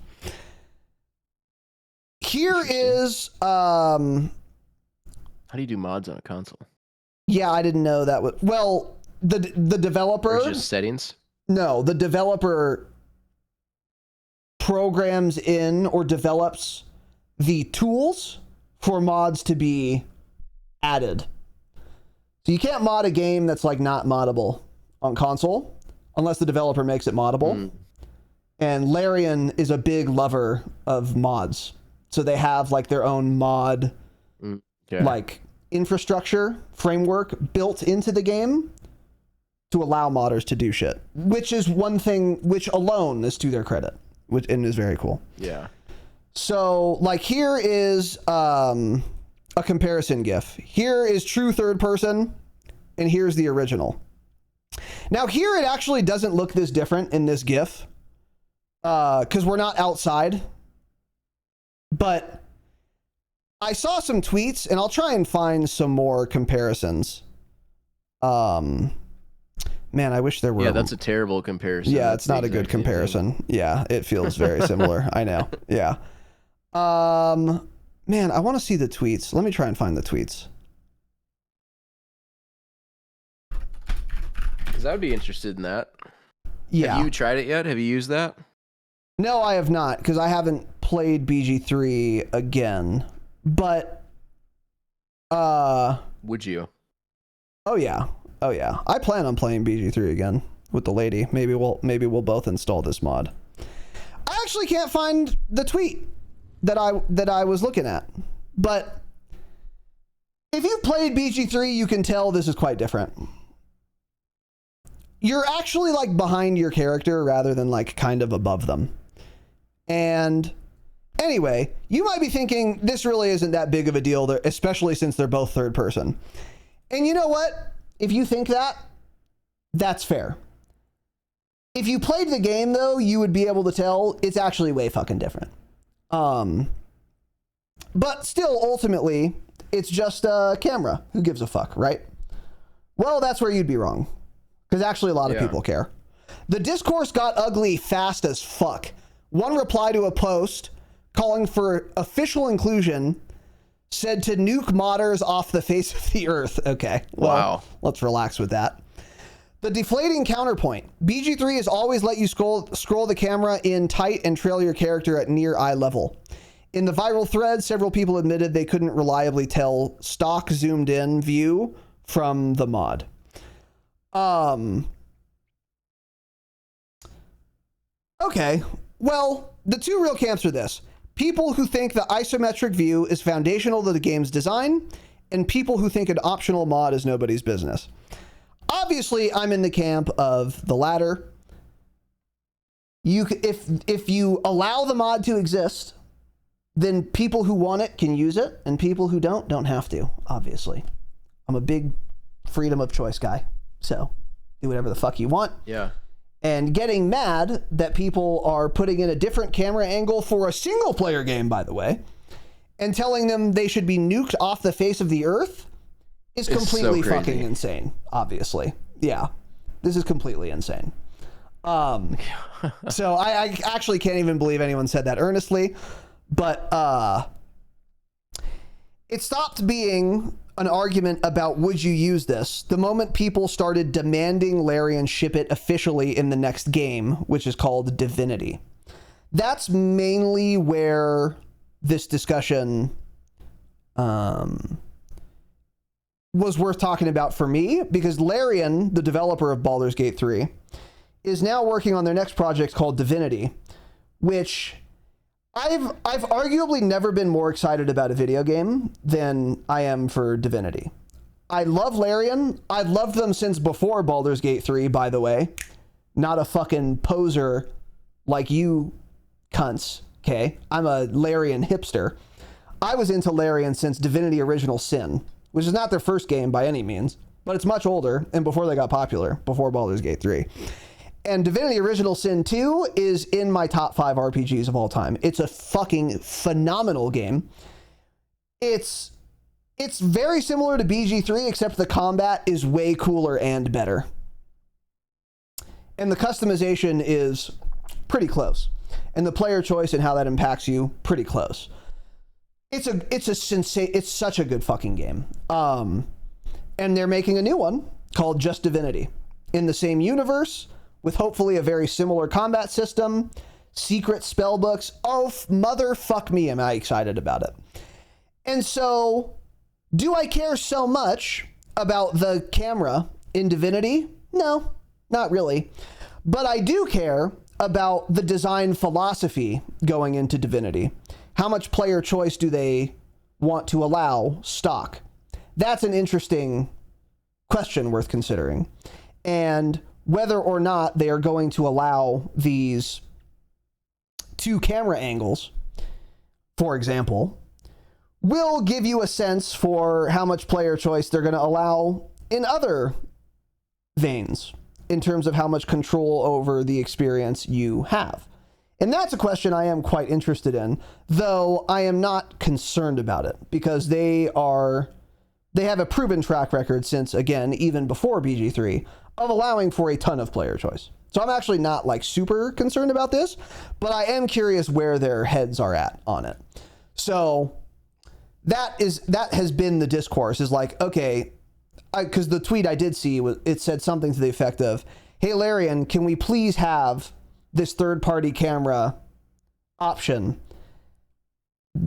Here is how do you do mods on a console? Yeah, I didn't know that. Well, the developer... Or just settings? No, the developer programs in or develops the tools for mods to be added. So you can't mod a game that's like not moddable on console unless the developer makes it moddable. And Larian is a big lover of mods. So they have like their own mod like infrastructure framework built into the game to allow modders to do shit, which is one thing which alone is to their credit, which and is very cool. Yeah. So like here is a comparison GIF. Here is true third person, and here's the original. Now here it actually doesn't look this different in this GIF because we're not outside, but I saw some tweets, and I'll try and find some more comparisons. Man, I wish there were. Yeah, that's a terrible comparison. Yeah, That's it's not a good comparison. Yeah, it feels very similar. I know. Yeah. Man, I want to see the tweets. Let me try and find the tweets. Because I would be interested in that. Yeah. Have you tried it yet? Have you used that? No, I have not, because I haven't played BG3 again. But would you? Oh yeah. Oh yeah, I plan on playing BG3 again with the lady. Maybe we'll both install this mod. I actually can't find the tweet that I was looking at, but if you've played BG3, you can tell this is quite different. You're actually like behind your character rather than like kind of above them. And anyway, you might be thinking this really isn't that big of a deal, especially since they're both third person. And you know what? If you think that, that's fair. If you played the game though, you would be able to tell it's actually way fucking different. But still, ultimately, it's just a camera. Who gives a fuck, right? Well, that's where you'd be wrong. Because actually a lot of people care. The discourse got ugly fast as fuck. One reply to a post calling for official inclusion said to nuke modders off the face of the earth. Okay, well, let's relax with that. The deflating counterpoint. BG3 has always let you scroll the camera in tight and trail your character at near eye level. In the viral thread, several people admitted they couldn't reliably tell stock zoomed in view from the mod. Okay, well, the two real camps are this. People who think the isometric view is foundational to the game's design, and people who think an optional mod is nobody's business. Obviously, I'm in the camp of the latter. If you allow the mod to exist, then people who want it can use it, and people who don't have to, obviously. I'm a big freedom of choice guy, so do whatever the fuck you want. Yeah. And getting mad that people are putting in a different camera angle for a single player game, by the way, and telling them they should be nuked off the face of the earth is completely fucking insane, obviously. Yeah, this is completely insane. So I actually can't even believe anyone said that earnestly, but it stopped being an argument about would you use this the moment people started demanding Larian ship it officially in the next game, which is called Divinity. That's mainly where this discussion was worth talking about for me, because Larian, the developer of Baldur's Gate 3, is now working on their next project called Divinity, which I've arguably never been more excited about a video game than I am for Divinity. I love Larian. I've loved them since before Baldur's Gate 3, by the way. Not a fucking poser like you cunts, okay? I'm a Larian hipster. I was into Larian since Divinity Original Sin, which is not their first game by any means, but it's much older and before they got popular, before Baldur's Gate 3. And Divinity Original Sin 2 is in my top 5 RPGs of all time. It's a fucking phenomenal game. It's very similar to BG3, except the combat is way cooler and better. And the customization is pretty close. And the player choice and how that impacts you, pretty close. It's such a good fucking game. And they're making a new one called Just Divinity in the same universe, with hopefully a very similar combat system, secret spell books. Oh, motherfuck me, am I excited about it. And so, do I care so much about the camera in Divinity? No, not really. But I do care about the design philosophy going into Divinity. How much player choice do they want to allow stock? That's an interesting question worth considering. And whether or not they are going to allow these two camera angles, for example, will give you a sense for how much player choice they're going to allow in other veins in terms of how much control over the experience you have. And that's a question I am quite interested in, though I am not concerned about it, because they have a proven track record since, again, even before BG3, of allowing for a ton of player choice. So I'm actually not like super concerned about this, but I am curious where their heads are at on it. So that has been the discourse, is like, okay, because the tweet I did see, it said something to the effect of, hey Larian, can we please have this third-party camera option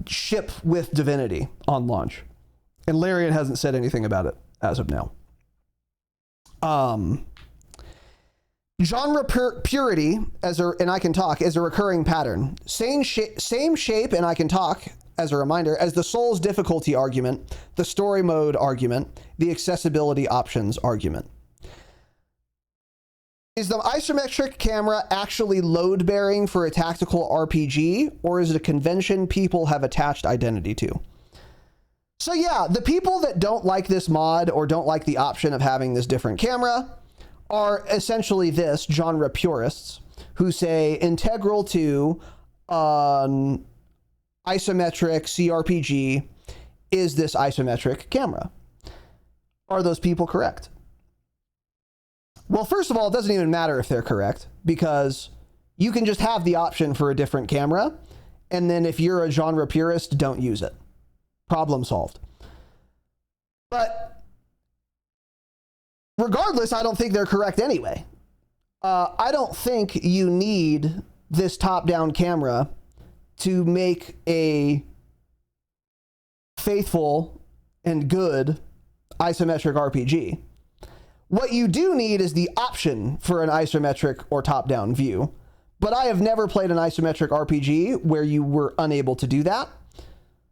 ship with Divinity on launch? And Larian hasn't said anything about it as of now. Genre purity and I can talk is a recurring pattern. Same shape and I can talk as a reminder as the Souls difficulty argument, the story mode argument, the accessibility options argument. Is the isometric camera actually load bearing for a tactical RPG, or is it a convention people have attached identity to? So yeah, the people that don't like this mod or don't like the option of having this different camera are essentially this genre purists who say integral to isometric CRPG is this isometric camera. Are those people correct? Well, first of all, it doesn't even matter if they're correct, because you can just have the option for a different camera, and then if you're a genre purist, don't use it. Problem solved. But regardless, I don't think they're correct anyway. I don't think you need this top-down camera to make a faithful and good isometric RPG. What you do need is the option for an isometric or top-down view, but I have never played an isometric RPG where you were unable to do that.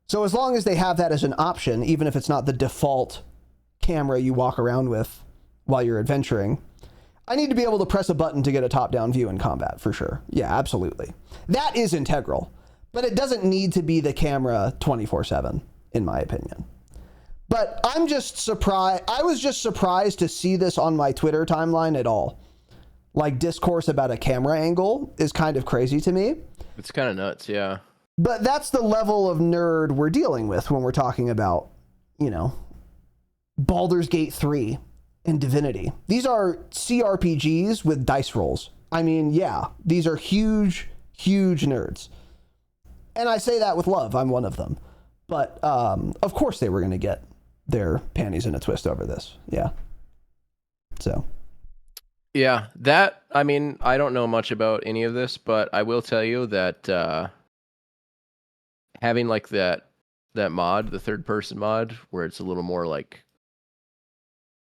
So as long as they have that as an option, even if it's not the default camera you walk around with while you're adventuring, I need to be able to press a button to get a top-down view in combat, for sure. Yeah, absolutely. That is integral, but it doesn't need to be the camera 24/7, in my opinion. But I'm just surprised. I was just surprised to see this on my Twitter timeline at all. Like, discourse about a camera angle is kind of crazy to me. It's kind of nuts, yeah. But that's the level of nerd we're dealing with when we're talking about, you know, Baldur's Gate 3 and Divinity. These are CRPGs with dice rolls. I mean, yeah, these are huge, huge nerds. And I say that with love. I'm one of them. But of course they were going to get their panties in a twist over this. Yeah. So. Yeah, that, I mean, I don't know much about any of this, but I will tell you that having like that mod, the third-person mod, where it's a little more like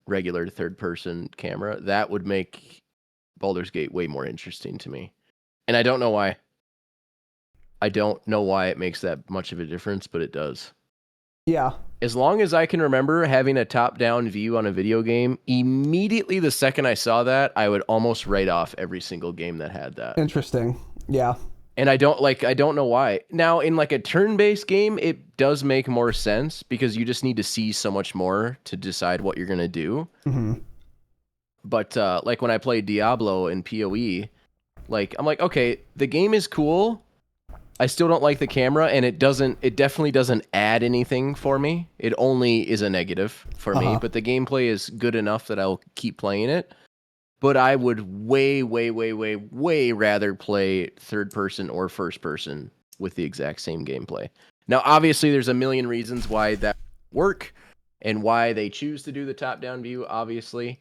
regular third-person camera, that would make Baldur's Gate way more interesting to me. And I don't know why. I don't know why it makes that much of a difference, but it does. Yeah. As long as I can remember having a top-down view on a video game, immediately the second I saw that, I would almost write off every single game that had that. Interesting. Yeah. And I don't know why. Now, in like a turn-based game, it does make more sense because you just need to see so much more to decide what you're going to do. Mm-hmm. But like when I played Diablo in PoE, like I'm like, okay, the game is cool. I still don't like the camera, and it definitely doesn't add anything for me. It only is a negative for me, but the gameplay is good enough that I'll keep playing it. But I would way, way, way, way, way rather play third person or first person with the exact same gameplay. Now, obviously, there's a million reasons why that work and why they choose to do the top-down view, obviously.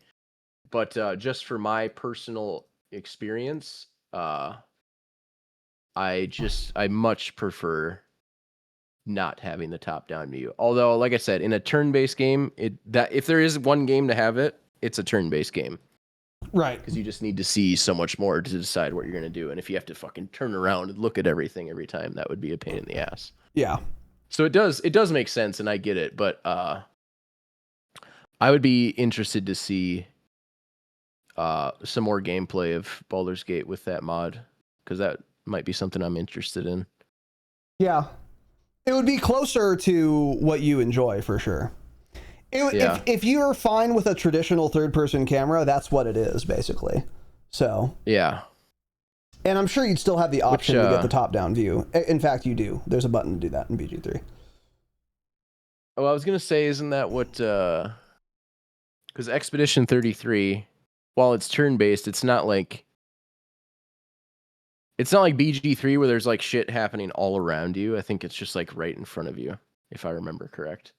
But just for my personal experience, I much prefer not having the top-down view. Although, like I said, in a turn-based game, if there is one game to have it, it's a turn-based game. Right. Because you just need to see so much more to decide what you're going to do. And if you have to fucking turn around and look at everything every time, that would be a pain in the ass. Yeah. So it does make sense, and I get it. But I would be interested to see some more gameplay of Baldur's Gate with that mod, because that might be something I'm interested in. Yeah. It would be closer to what you enjoy, for sure. If you're fine with a traditional third-person camera, that's what it is, basically. So. Yeah. And I'm sure you'd still have the option to get the top-down view. In fact, you do. There's a button to do that in BG3. Oh, I was going to say, isn't that what... Because Expedition 33, while it's turn-based, it's not like BG3 where there's like shit happening all around you. I think it's just like right in front of you, if I remember correct.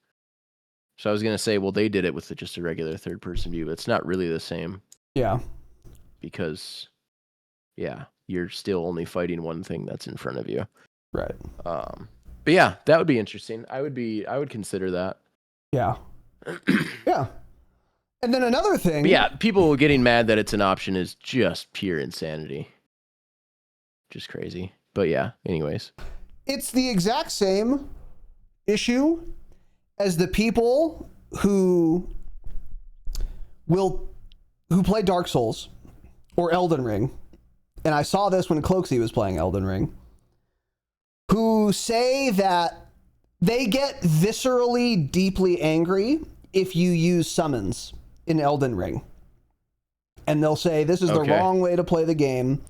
So I was going to say, well, they did it with just a regular third-person view, but it's not really the same. Yeah. Because, yeah, you're still only fighting one thing that's in front of you. Right. But yeah, that would be interesting. I would consider that. Yeah. Yeah. And then another thing. But yeah, people getting mad that it's an option is just pure insanity. Just crazy. But yeah, anyways. It's the exact same issue as the people who play Dark Souls or Elden Ring. And I saw this when Cloaksy was playing Elden Ring. Who say that they get viscerally, deeply angry if you use summons in Elden Ring. And they'll say, this is the wrong way to play the game.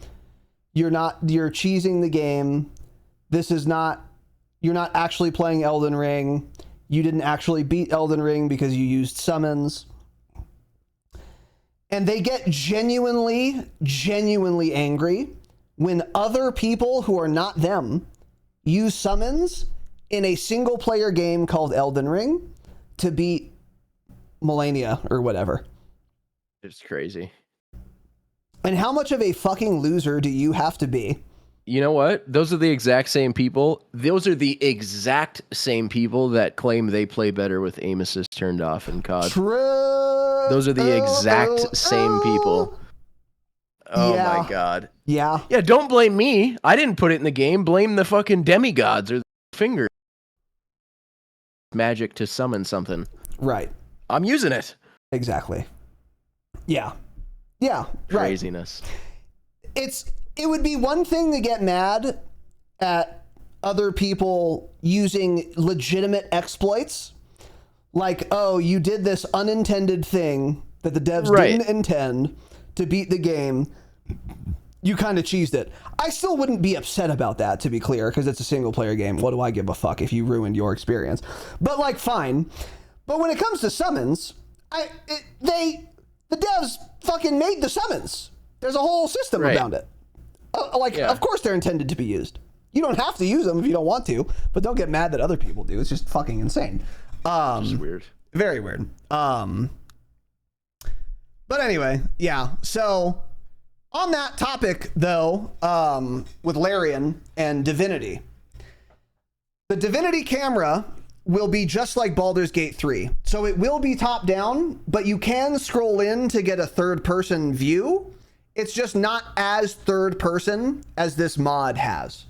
You're cheesing the game. You're not actually playing Elden Ring. You didn't actually beat Elden Ring because you used summons. And they get genuinely angry when other people who are not them use summons in a single player game called Elden Ring to beat Millennia or whatever. It's crazy. And how much of a fucking loser do you have to be? You know what? Those are the exact same people. Those are the exact same people that claim they play better with aim assist turned off in COD. True. Those are the exact same people. Oh yeah. my god. Yeah. Yeah, don't blame me. I didn't put it in the game. Blame the fucking demigods or the finger magic to summon something. Right. I'm using it. Exactly. Yeah. Yeah. Craziness. Right. It would be one thing to get mad at other people using legitimate exploits. Like, oh, you did this unintended thing that the devs didn't intend to beat the game. You kind of cheesed it. I still wouldn't be upset about that, to be clear, because it's a single player game. What do I give a fuck if you ruined your experience? But like, fine. But when it comes to summons, the devs fucking made the summons. There's a whole system around it. Of course they're intended to be used. You don't have to use them if you don't want to, but don't get mad that other people do. It's just fucking insane. It's weird. Very weird. But anyway, yeah. So on that topic, though, with Larian and Divinity, the Divinity camera will be just like Baldur's Gate 3. So it will be top down, but you can scroll in to get a third person view. It's just not as third person as this mod has.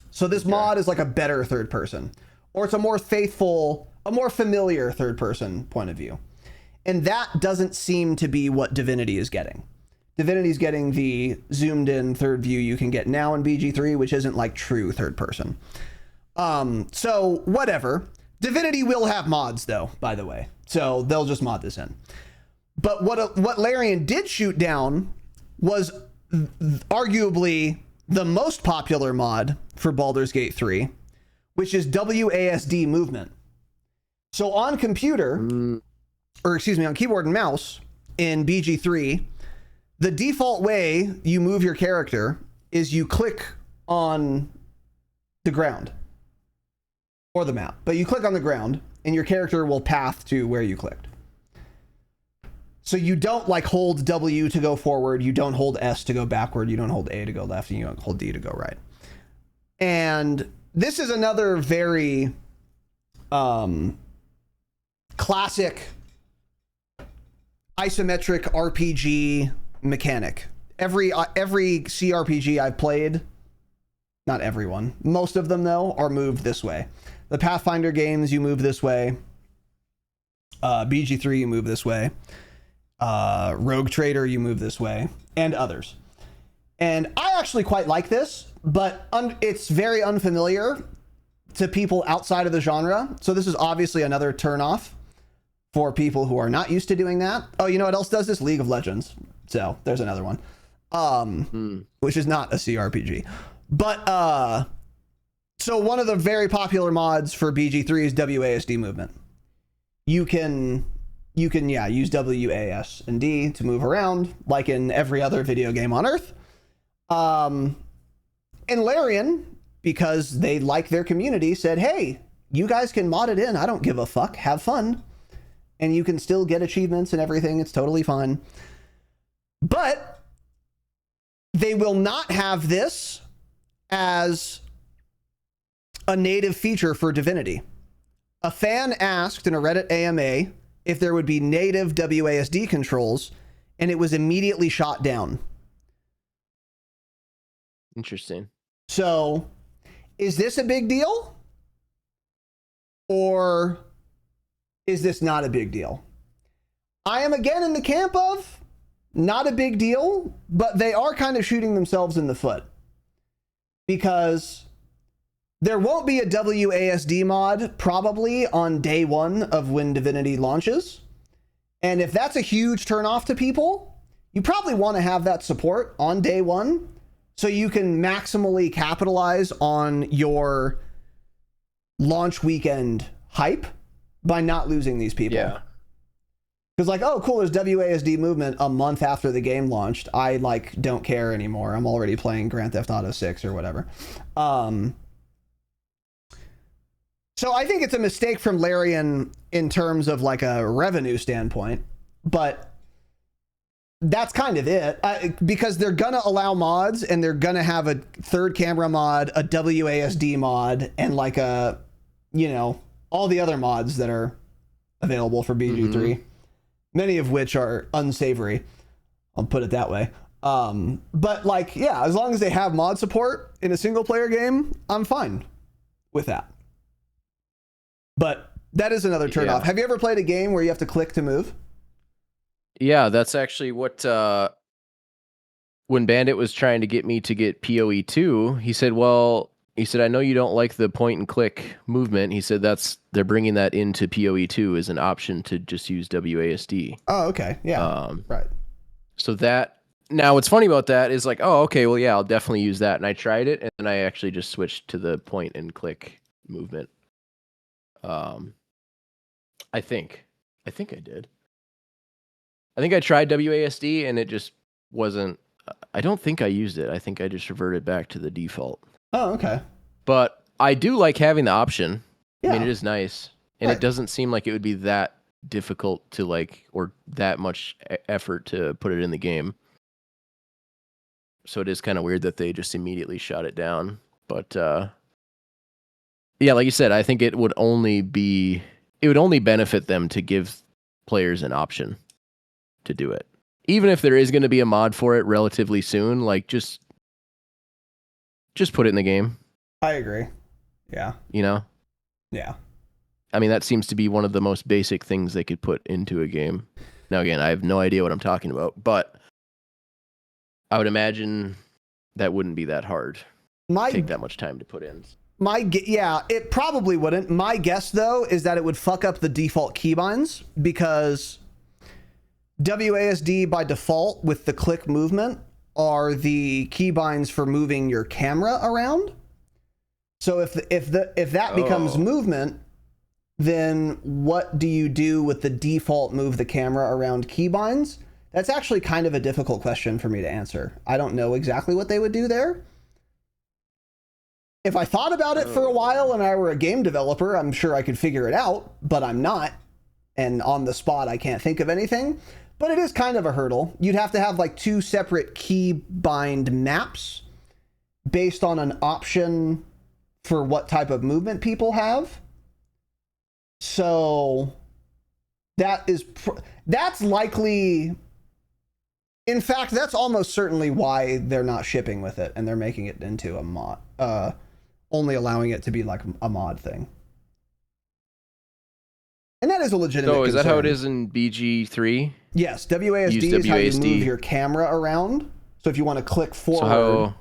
So this mod is like a better third person, or it's a more faithful, a more familiar third person point of view. And that doesn't seem to be what Divinity is getting. Divinity's getting the zoomed in third view you can get now in BG3, which isn't like true third person. So whatever. Divinity will have mods though, by the way. So they'll just mod this in. But what Larian did shoot down was arguably the most popular mod for Baldur's Gate 3, which is WASD movement. So on computer, on keyboard and mouse in BG3, the default way you move your character is you click on the ground or the map, but you click on the ground and your character will path to where you clicked. So you don't like hold W to go forward, you don't hold S to go backward, you don't hold A to go left, and you don't hold D to go right. And this is another very classic isometric RPG mechanic. Every CRPG I've played, not everyone, most of them though, are moved this way. The Pathfinder games, you move this way. BG3, you move this way. Rogue Trader, you move this way, and others. And I actually quite like this, but it's very unfamiliar to people outside of the genre. So this is obviously another turnoff for people who are not used to doing that. Oh, you know what else does this? League of Legends. So there's another one, which is not a CRPG. But so one of the very popular mods for BG3 is WASD movement. You can use W, A, S, and D to move around like in every other video game on Earth. And Larian, because they like their community, said, hey, you guys can mod it in. I don't give a fuck. Have fun. And you can still get achievements and everything. It's totally fine. But they will not have this as a native feature for Divinity. A fan asked in a Reddit AMA if there would be native WASD controls, and it was immediately shot down. Interesting. So, is this a big deal? Or is this not a big deal? I am again in the camp of not a big deal, but they are kind of shooting themselves in the foot. Because there won't be a WASD mod probably on day one of when Divinity launches. And if that's a huge turnoff to people, you probably want to have that support on day one so you can maximally capitalize on your launch weekend hype by not losing these people. Yeah. Because like, oh, cool, there's WASD movement a month after the game launched. I like don't care anymore. I'm already playing Grand Theft Auto 6 or whatever. So I think it's a mistake from Larian in terms of like a revenue standpoint, but that's kind of it. Because they're gonna allow mods, and they're gonna have a third camera mod, a WASD mod, and like a, you know, all the other mods that are available for BG3, many of which are unsavory. I'll put it that way. But like, yeah, as long as they have mod support in a single player game, I'm fine with that. But that is another turnoff. Yeah. Have you ever played a game where you have to click to move? Yeah, that's actually what when Bandit was trying to get me to get PoE 2, he said, I know you don't like the point and click movement. He said they're bringing that into PoE 2 as an option to just use WASD. Oh, okay. Yeah. Right. So that, now what's funny about that is like, oh, okay, well, yeah, I'll definitely use that. And I tried it, and then I actually just switched to the point and click movement. I think I did. I think I tried WASD, and it just wasn't, I don't think I used it. I think I just reverted back to the default. Oh, okay. But I do like having the option. Yeah. I mean, it is nice. And Right. It doesn't seem like it would be that difficult to like, or that much effort to put it in the game. So it is kind of weird that they just immediately shot it down. But yeah, like you said, I think it would only benefit them to give players an option to do it. Even if there is going to be a mod for it relatively soon, like just put it in the game. I agree. Yeah. You know? Yeah. I mean, that seems to be one of the most basic things they could put into a game. Now, again, I have no idea what I'm talking about, but I would imagine that wouldn't be that hard. Take that much time to put in. Yeah, it probably wouldn't. My guess, though, is that it would fuck up the default keybinds, because WASD by default with the click movement are the keybinds for moving your camera around. So if that becomes movement, then what do you do with the default move the camera around keybinds? That's actually kind of a difficult question for me to answer. I don't know exactly what they would do there. If I thought about it for a while and I were a game developer, I'm sure I could figure it out, but I'm not. And on the spot, I can't think of anything. But it is kind of a hurdle. You'd have to have like two separate keybind maps based on an option for what type of movement people have. So that's likely, in fact, that's almost certainly why they're not shipping with it and they're making it into a mod, only allowing it to be like a mod thing. And that is a legitimate concern. So is that how it is in BG3? Yes, WASD is how you move your camera around. So if you want to click forward,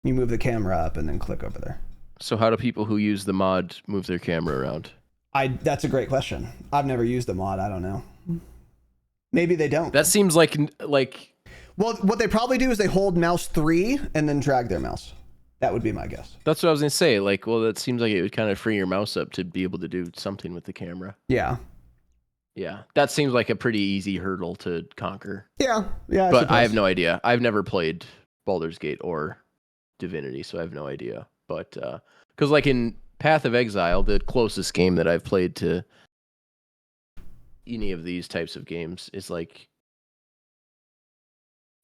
you move the camera up and then click over there. So how do people who use the mod move their camera around? That's a great question. I've never used the mod. I don't know. Maybe they don't. That seems like. Well, what they probably do is they hold mouse 3 and then drag their mouse. That would be my guess. That's what I was gonna say. Like, well, that seems like it would kind of free your mouse up to be able to do something with the camera. Yeah. Yeah, that seems like a pretty easy hurdle to conquer. Yeah. Yeah. But I have no idea. I've never played Baldur's Gate or Divinity, so I have no idea. But because like in Path of Exile, the closest game that I've played to any of these types of games is like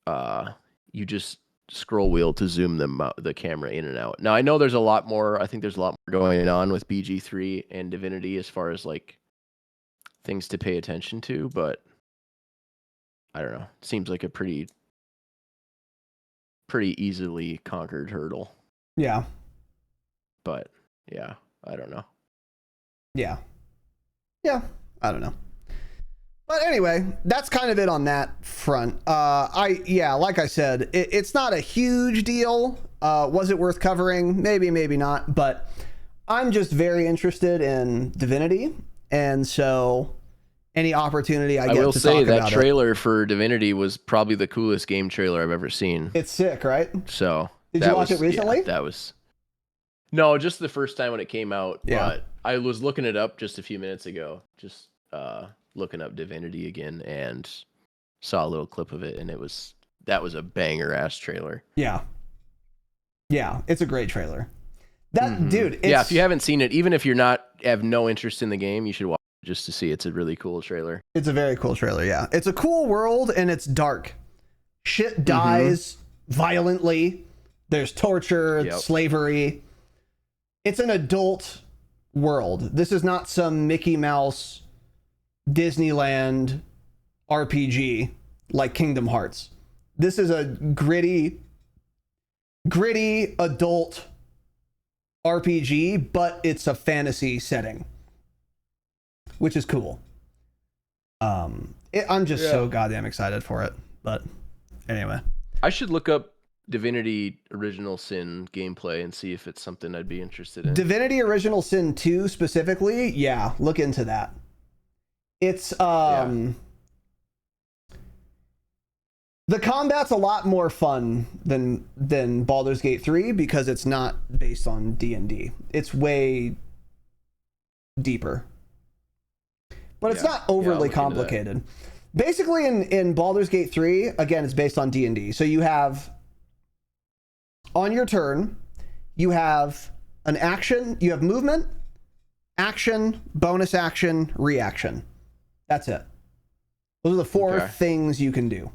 you just scroll wheel to zoom the camera in and out. Now I know there's a lot more. I think there's a lot more going on with BG3 and Divinity as far as like things to pay attention to, but I don't know. Seems like a pretty easily conquered hurdle. Yeah. But yeah, I don't know. Yeah. Yeah, I don't know. But anyway, that's kind of it on that front. Like I said, it's not a huge deal. Was it worth covering? Maybe, maybe not. But I'm just very interested in Divinity, and so any opportunity I get to talk about it. I will say that trailer for Divinity was probably the coolest game trailer I've ever seen. It's sick, right? So did you watch it recently? Yeah, no, just the first time when it came out. Yeah. But I was looking it up just a few minutes ago. Just looking up Divinity again and saw a little clip of it, and that was a banger ass trailer. Yeah, it's a great trailer. Dude, if you haven't seen it, even if you're have no interest in the game, you should watch it just to see. It's a really cool trailer. It's a very cool trailer. Yeah, it's a cool world, and it's dark. Shit dies violently. There's torture, slavery. It's an adult world. This is not some Mickey Mouse Disneyland RPG like Kingdom Hearts. This is a gritty adult RPG, but it's a fantasy setting, which is cool. I'm just so goddamn excited for it. But anyway, I should look up Divinity Original Sin gameplay and see if it's something I'd be interested in. Divinity Original Sin 2 specifically, yeah, look into that. It's the combat's a lot more fun than Baldur's Gate 3 because it's not based on D&D. It's way deeper. But it's not overly complicated. Basically in Baldur's Gate 3, again, it's based on D&D. So you have on your turn, you have an action, you have movement, action, bonus action, reaction. That's it. Those are the four things you can do.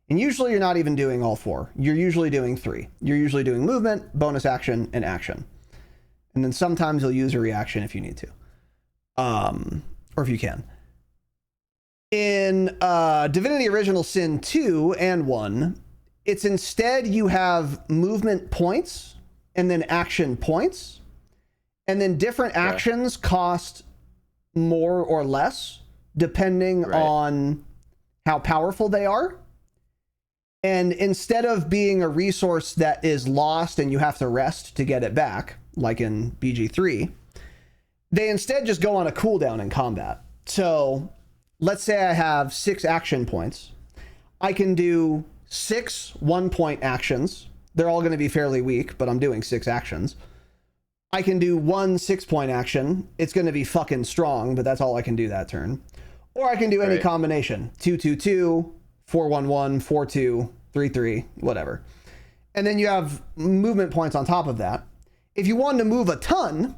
And usually you're not even doing all four. You're usually doing three. You're usually doing movement, bonus action, and action. And then sometimes you'll use a reaction if you need to. Or if you can. In Divinity Original Sin 2 and 1, it's instead you have movement points and then action points. And then different actions cost more or less depending on how powerful they are. And instead of being a resource that is lost and you have to rest to get it back, like in BG3, they instead just go on a cooldown in combat. So let's say I have 6 action points. I can do 6 1-point actions. They're all going to be fairly weak, but I'm doing 6 actions. I can do 1 6-point action. It's going to be fucking strong, but that's all I can do that turn. Or I can do any combination. 2-2-2, 4-1-1, 4-2, 3-3, whatever. And then you have movement points on top of that. If you want to move a ton,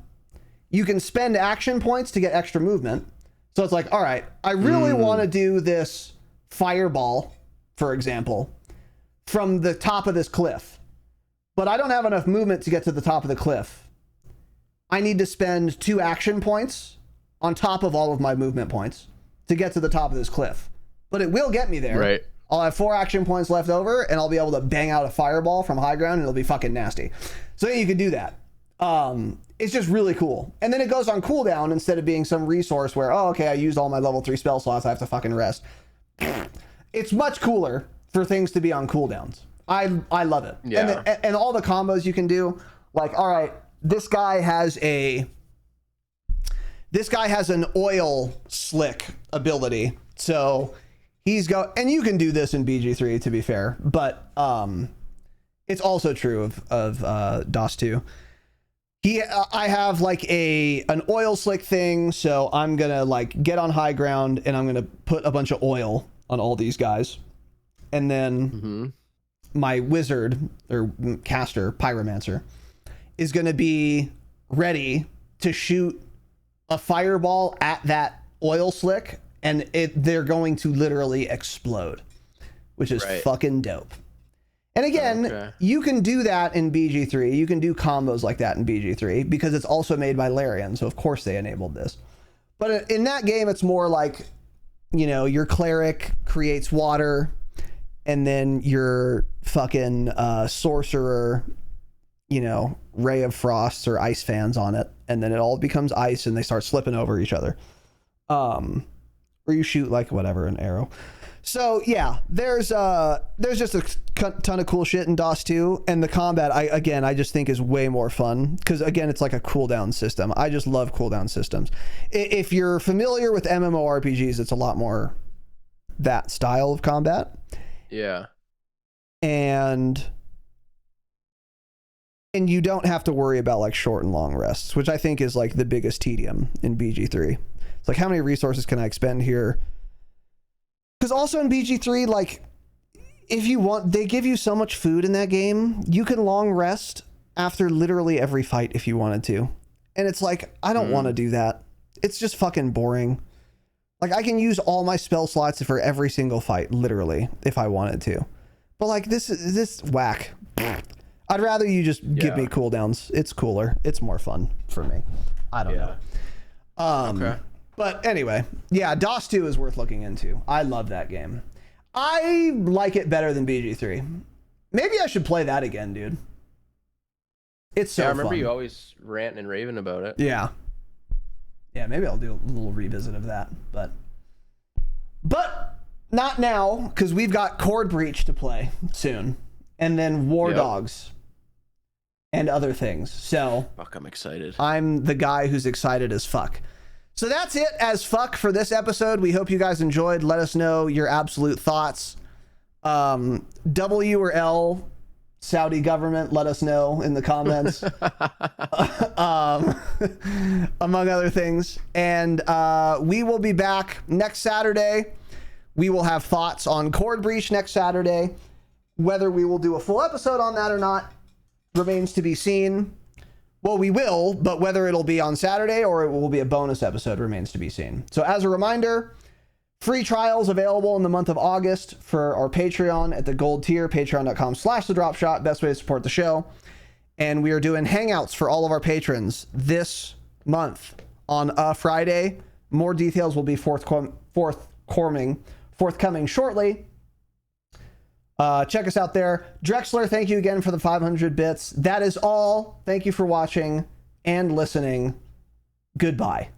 you can spend action points to get extra movement. So it's like, all right, I really want to do this fireball, for example, from the top of this cliff. But I don't have enough movement to get to the top of the cliff. I need to spend 2 action points on top of all of my movement points to get to the top of this cliff. But it will get me there. Right. I'll have 4 action points left over, and I'll be able to bang out a fireball from high ground, and it'll be fucking nasty. So you can do that. It's just really cool. And then it goes on cooldown instead of being some resource where, oh, okay, I used all my level 3 spell slots, I have to fucking rest. It's much cooler for things to be on cooldowns. I love it. Yeah. And all the combos you can do, like, all right, this guy has an oil slick ability. So and you can do this in BG3 to be fair, but it's also true of DOS 2. I have like an oil slick thing, so I'm gonna like get on high ground and I'm gonna put a bunch of oil on all these guys, and then my wizard or caster pyromancer is gonna be ready to shoot a fireball at that oil slick, and they're going to literally explode, which is fucking dope. And again, you can do that in BG3. You can do combos like that in BG3 because it's also made by Larian, so of course they enabled this. But in that game, it's more like, you know, your cleric creates water, and then your fucking sorcerer, you know, ray of frosts or ice fans on it, and then it all becomes ice and they start slipping over each other. Or you shoot like whatever, an arrow. So yeah, there's just a ton of cool shit in DOS 2, and the combat I just think is way more fun because again it's like a cooldown system. I just love cooldown systems. If you're familiar with MMORPGs, it's a lot more that style of combat. Yeah. And you don't have to worry about like short and long rests, which I think is like the biggest tedium in BG3. It's like, how many resources can I expend here? Because also in BG3, like, if you want, they give you so much food in that game, you can long rest after literally every fight if you wanted to. And it's like, I don't want to do that. It's just fucking boring. Like, I can use all my spell slots for every single fight, literally, if I wanted to. But like, this whack. I'd rather you just give me cooldowns. It's cooler. It's more fun for me. I don't know. Okay. But anyway, yeah, DOS 2 is worth looking into. I love that game. I like it better than BG3. Maybe I should play that again, dude. It's so fun. I remember you always ranting and raving about it. Yeah. Yeah, maybe I'll do a little revisit of that. But not now, because we've got Chord Breach to play soon. And then WARDOGS. And other things. So fuck, I'm excited. I'm the guy who's excited as fuck. So that's it as fuck for this episode. We hope you guys enjoyed. Let us know your absolute thoughts. W or L, Saudi government, let us know in the comments. Among other things. And we will be back next Saturday. We will have thoughts on Chord Breach next Saturday. Whether we will do a full episode on that or not remains to be seen. Well, we will, but whether it'll be on Saturday or it will be a bonus episode remains to be seen. So as a reminder, free trials available in the month of August for our Patreon at the gold tier, patreon.com/thedropshot, best way to support the show. And we are doing Hangouts for all of our patrons this month on a Friday. More details will be forthcoming shortly. Check us out there. Drexler, thank you again for the 500 bits. That is all. Thank you for watching and listening. Goodbye.